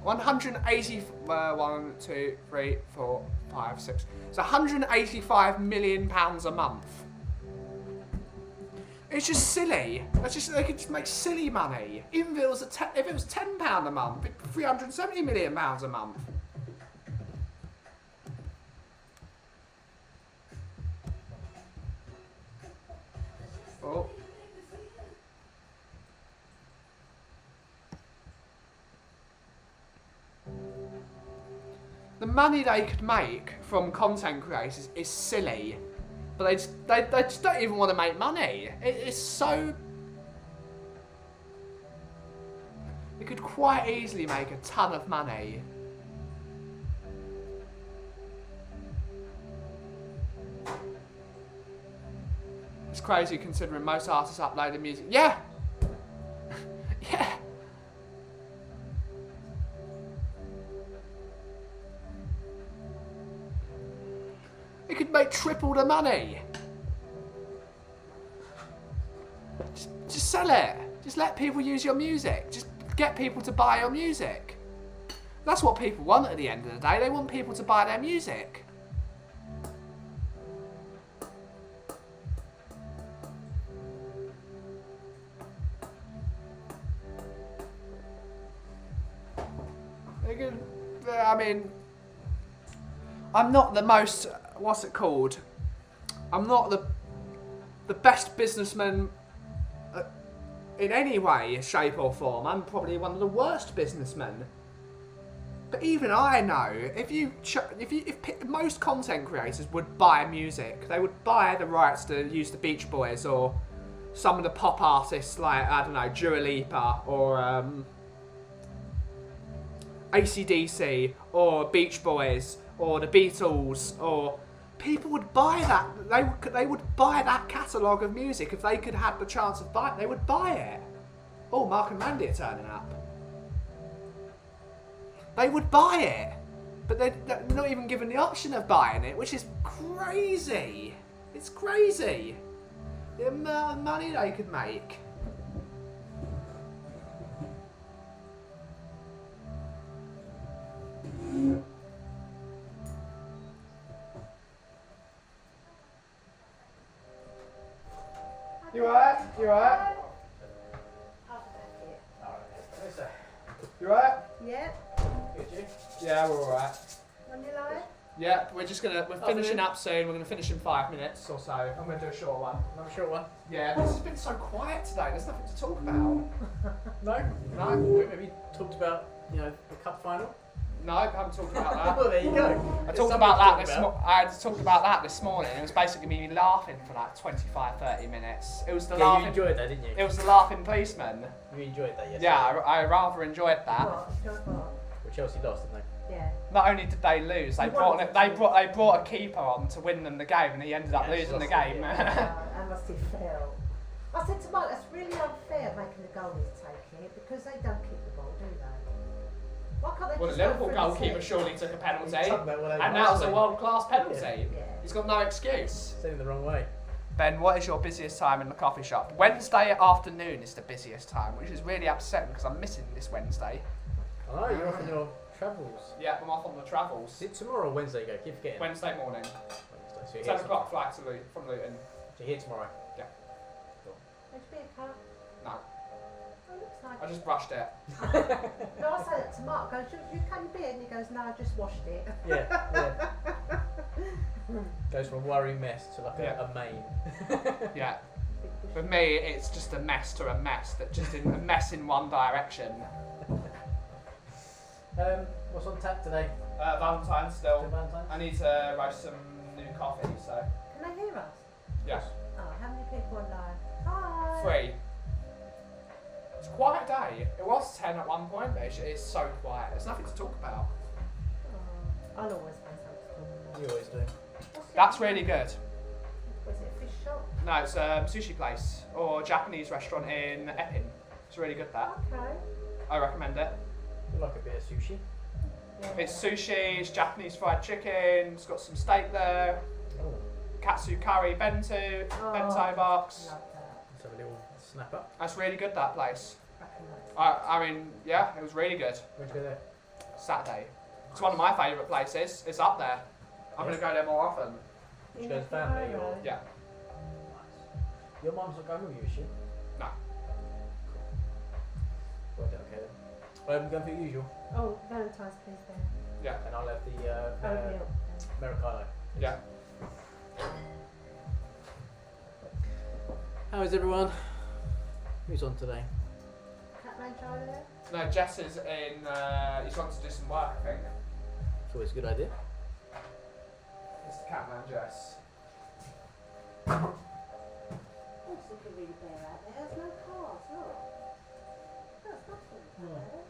180, 1, 2, 3, 4, 5, 6. It's £185 million a month. It's just silly. They could just make silly money. Even if it was £10 a month, it'd be £370 million a month. Oh. The money they could make from content creators is silly, but they just don't even want to make money. It's so... could quite easily make a ton of money. It's crazy considering most artists uploading music. Yeah! Yeah! It could make triple the money. Just sell it. Just let people use your music. Just get people to buy your music. That's what people want at the end of the day. They want people to buy their music. I mean, I'm not the most, what's it called? I'm not the best businessman in any way, shape or form. I'm probably one of the worst businessmen. But even I know, if most content creators would buy music, they would buy the rights to use the Beach Boys or some of the pop artists like, I don't know, Dua Lipa or AC/DC or Beach Boys or the Beatles, or people would buy that. They would buy that catalogue of music if they could have the chance of buying it. They would buy it. Oh, Mark and Mandy are turning up. They would buy it, but they're not even given the option of buying it, which is crazy. It's crazy. The amount of money they could make. You alright? You alright? You alright? Yeah. Good, you? Yeah, we're alright. On your line? Yeah, we're finishing up soon. We're gonna finish in 5 minutes or so. I'm gonna do a short one. Another short one? Yeah, this has been so quiet today. There's nothing to talk about. No? We maybe talked about, the cup final? No, I haven't talked about that. Well, there you go. I talked about that I talked about that this morning. It was basically me laughing for like 25-30 minutes. It was the laughing. You enjoyed that, didn't you? It was the laughing policeman. You enjoyed that, yes? Yeah, I rather enjoyed that. What? Well, Chelsea lost, didn't they? Yeah. Not only did they lose, they brought a keeper on to win them the game, and he ended up losing the game. I must have failed. I said to Mike, that's really unfair making the goalies take it because they don't keep the ball, do they? Why can't they Well, the just go Liverpool for goalkeeper surely took a penalty, Talk about what they and that was a lost. world-class penalty. Yeah. He's got no excuse. It's in the wrong way. Ben, what is your busiest time in the coffee shop? Wednesday afternoon is the busiest time, which is really upsetting because I'm missing this Wednesday. Oh, you're off on your travels. Yeah, I'm off on the travels. Is it tomorrow or Wednesday you go? Keep forgetting. Wednesday morning, Wednesday. So you're 10 here, o'clock flight to from Luton. so you're here tomorrow? Yeah. Cool. Would you be a cup? No, Oh, looks like I just brushed it. No, I say that to Mark. Goes, you can be, and he goes, no, I just washed it. Yeah. Goes from a worrying mess to like Yeah. a main. Yeah. For me, it's just a mess to a mess, that just in a mess in one direction. What's on tap today? Valentine's still. Valentine's? I need to roast some new coffee, so Can they hear us? yeah. Oh, how many people are live? Hi. 3. It's a quiet day. It was 10 at one point, but it's so quiet. There's nothing to talk about. Oh, I'll always find something to talk about. You always do. What's That's it? really good. Was it a fish shop? No, it's a sushi place or Japanese restaurant in Epping. It's really good, that. Okay. I recommend it. You like a bit of sushi? Yeah. It's sushi, it's Japanese fried chicken, it's got some steak there, Oh, katsu curry, bento box. Love that. let's have a little snap up. That's really good, that place. Recognise. I mean, yeah, it was really good. Where'd you go there? Saturday. It's one of my favourite places. It's up there. I'm going to go there more often. Did you go as a family or? Yeah. Nice. Your mum's not going with you, is she? No. Worked out okay then. We're going for your usual. Oh, Valentine's, please, Ben. Yeah. And I'll have the Oatmeal. Americano. Yeah. How is everyone? Who's on today? Catman Charlie there? No, Jess is in, he's gone to do some work, I think. It's always a good idea. It's the Catman Jess. Oh, it's looking really bare out there. There's no cars, look. There's nothing there.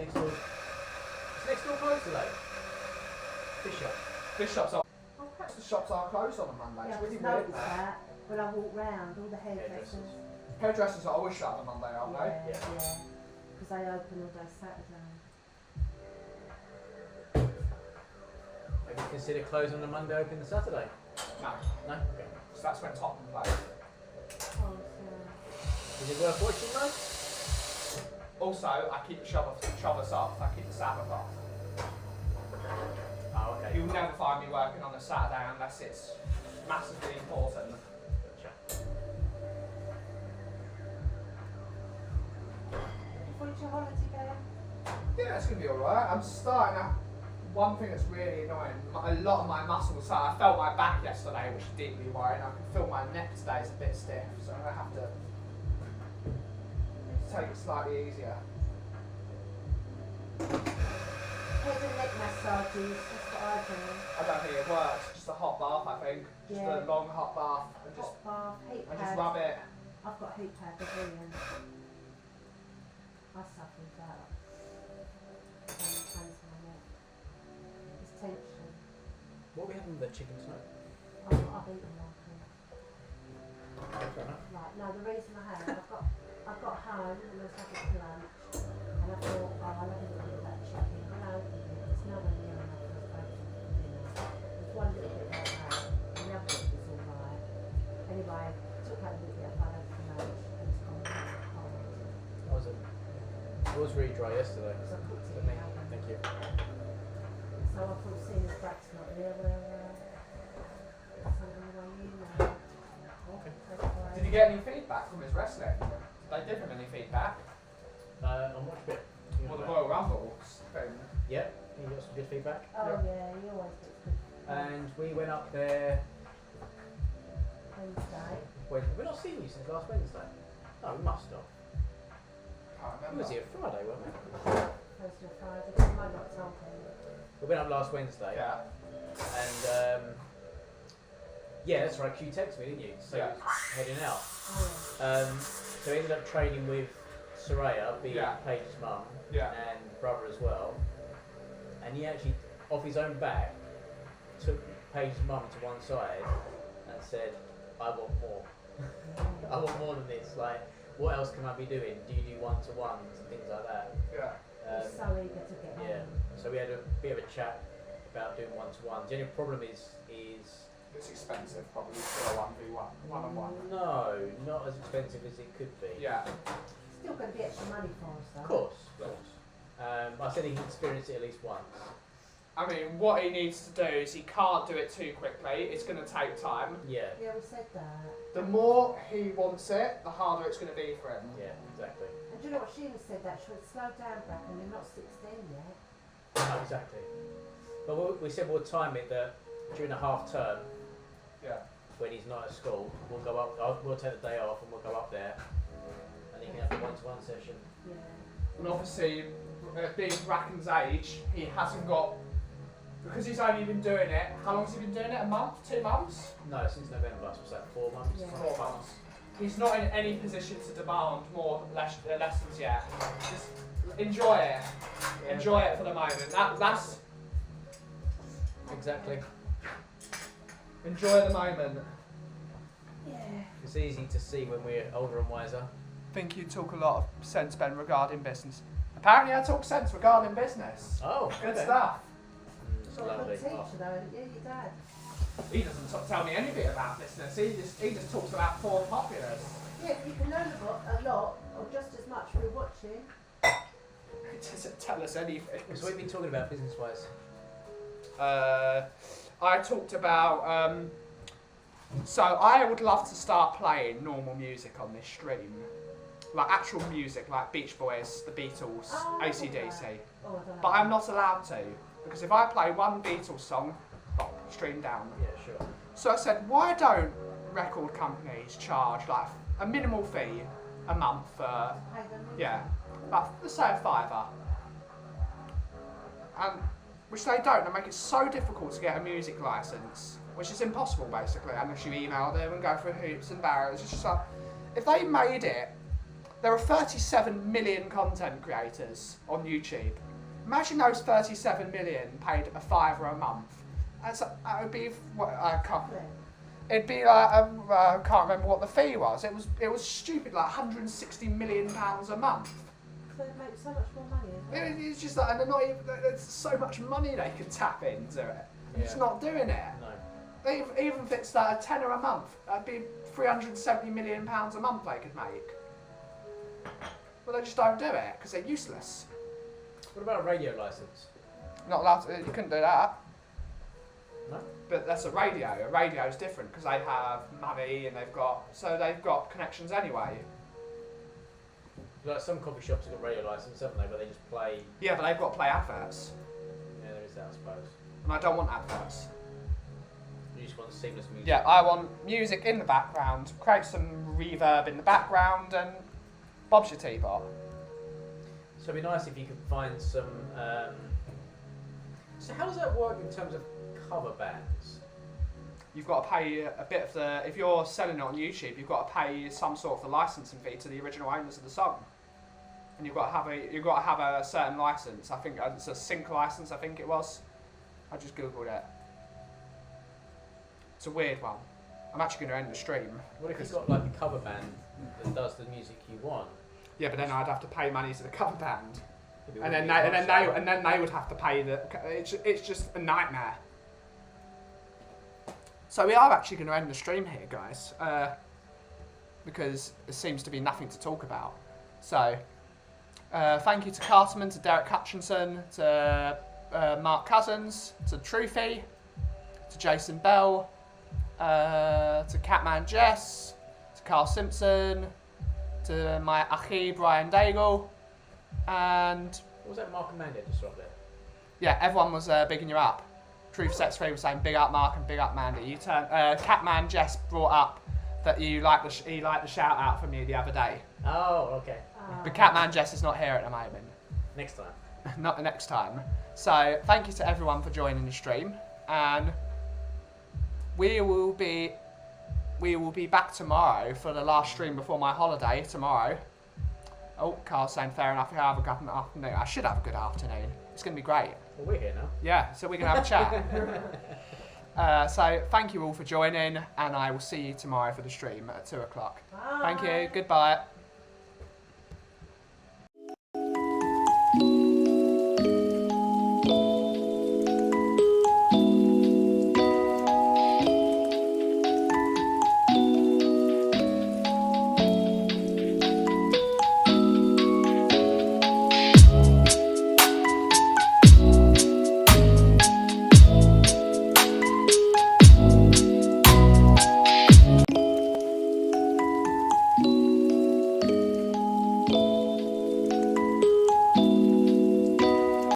next door. Is next door closed today? Fish shop. Fish shops are. Oh, perhaps The shops are closed on a Monday. yeah, It's really I've weird. noticed that when I walk round, all the hairdressers. Hairdressers. Hairdressers are always shut on a Monday, aren't they? Yeah, yeah. Because they open all day Saturday. Maybe consider closing on a Monday, open the Saturday. No. No. Okay. So that's when Tottenham plays. Oh, so. Is it worth watching though? Also, I keep the Shabbos off. I keep the Sabbath off. Oh, okay. You'll never find me working on a Saturday unless it's massively important. Gotcha. When's your holiday going? Yeah, it's gonna be alright. I'm starting out. One thing that's really annoying, a lot of my muscles. So I felt my back yesterday, which is deeply worrying. I can feel my neck today is a bit stiff, so I'm gonna have to take it slightly easier. Head and neck massages, that's what I do. I don't think it works. Just a hot bath, I think. Just Yeah. a long hot bath, and just Hot bath, heat and pad. just rub it. I've got heat pad, they're brilliant. I suffer with that. Pains my neck. It's tension. What are we having with the chicken tonight? I've eaten like it. Fair enough. Right, no, the reason I have, I've got home and I was having for lunch, and I thought, oh, I'll have a look at that chicken. When I opened it, it's nowhere near enough for breakfast for dinner. There's one little bit like that, and the other bit was alright. Anyway, took that little bit, I had for lunch, and it's gone cold. It was really dry yesterday. Because I cooked it in But the oven. thank you. So I thought, seeing as Brack's not here, something wrong in there. Okay. Did you get any feedback from his wrestling? Did they give him any feedback? On which bit? Well, the Royal Rumble thing. Yeah, you got some good feedback. Oh yeah, he always gets good. And we went up there. Wednesday. We've not seen you since last Wednesday. No, we must have. Can't It remember. was here Friday, weren't we? Thursday, Friday. He might not have told me. We went up last Wednesday. Yeah. And yeah, that's right. You texted me, didn't you? So Yeah. heading out. Oh So we ended up training with Soraya, being Yeah. Paige's mum Yeah. and brother as well. And he actually, off his own back, took Paige's mum to one side and said, "I want more. yeah. I want more than this. Like, what else can I be doing? Do you do one-to-ones and things like that?" Yeah. He's so eager to get Yeah. on. So we had a bit of a chat about doing one-to-ones. The only problem is It's expensive, probably for a 1v1, one-on-one. no, not as expensive as it could be. Yeah. Still going to be extra money for us though. Of course. I said he can experience it at least once. I mean, what he needs to do is he can't do it too quickly. It's going to take time. Yeah. Yeah, we said that. The more he wants it, the harder it's going to be for him. Yeah, exactly. And do you know what Sheila said that? She would slow down, Bracken, you're not 16 yet. Oh, exactly. But we said we'll time it that during the half term, Yeah. when he's not at school, we'll go up. We'll take the day off and we'll go up there, and he can have the one-to-one session. Yeah. And obviously, being Bracken's age, he hasn't got, because he's only been doing it, how long has he been doing it? A month? 2 months? No, since November, so was that 4 months? Yeah. 4 months. He's not in any position to demand more lessons yet. Just enjoy it. Yeah. Enjoy it for the moment. That's Exactly. enjoy the moment. Yeah. It's easy to see when we're older and wiser. I think you talk a lot of sense, Ben, regarding business. Apparently, I talk sense regarding business. Oh, Good okay. stuff. It's Well, a lovely. good teacher though, yeah, your dad. He doesn't tell me anything about business. He just talks about Ford Populars. Yeah, you can learn a lot, or just as much through watching. He doesn't tell us anything. So what have you been talking about business-wise? I talked about. So I would love to start playing normal music on this stream, like actual music, like Beach Boys, the Beatles, Oh, AC/DC. Oh, I don't know. But I'm not allowed to because if I play one Beatles song, stream down. Yeah, sure. So I said, why don't record companies charge like a minimal fee a month for, Pay them, yeah, like let's say a £5, and which they don't. They make it so difficult to get a music license, which is impossible basically unless you email them and go through hoops and barriers. It's just like if they made it there are 37 million content creators on YouTube. Imagine those 37 million paid a $5 a month. That would be what I can't. It'd be like I can't remember what the fee was. It was stupid, like 160 million pounds a month. So they make so much more money as well. It's just like, and they're not even. There's so much money they can tap into it. They're just not doing it. No. Even if it's like a tenner a month, that'd be 370 million pounds a month they could make. But they just don't do it because they're useless. What about a radio license? Not allowed to, you couldn't do that. No. But that's a radio. A radio is different because they have money and they've got connections anyway. Like some coffee shops have got radio license, haven't they? But they just play. Yeah, but they've got to play adverts, Yeah, there is that, I suppose. and I don't want adverts. You just want seamless music. Yeah, I want music in the background, create some reverb in the background, and Bob's your teapot. So it'd be nice if you could find some. So how does that work in terms of cover bands? You've got to pay a bit of the. If you're selling it on YouTube, you've got to pay some sort of the licensing fee to the original owners of the song, and you've got to have a certain license. I think it's a sync license. I think it was. I just googled it. It's a weird one. I'm actually going to end the stream. What if you've got like a cover band that does the music you want? Yeah, but then I'd have to pay money to the cover band, Maybe and it then would be a they would have to pay the. It's just a nightmare. So we are actually going to end the stream here, guys, because there seems to be nothing to talk about. So thank you to Cartman, to Derek Hutchinson, to Mark Cousins, to Truthy, to Jason Bell, to Catman Jess, to Carl Simpson, to my Achi Brian Daigle, and What was that Mark and Mandy just dropped there? yeah, everyone was bigging you up. Truth Sets Free was saying big up Mark and big up Mandy. You Catman Jess brought up that he liked the shout out from you the other day. Oh, okay. But Catman Jess is not here at the moment. Next time. Not the next time. So thank you to everyone for joining the stream, and we will be back tomorrow for the last stream before my holiday tomorrow. Oh, Carl's saying fair enough. I have a good afternoon. I should have a good afternoon. It's going to be great. Well, we're here now. Yeah, so we can have a chat. So thank you all for joining, and I will see you tomorrow for the stream at 2 o'clock. Bye. Thank you. Goodbye.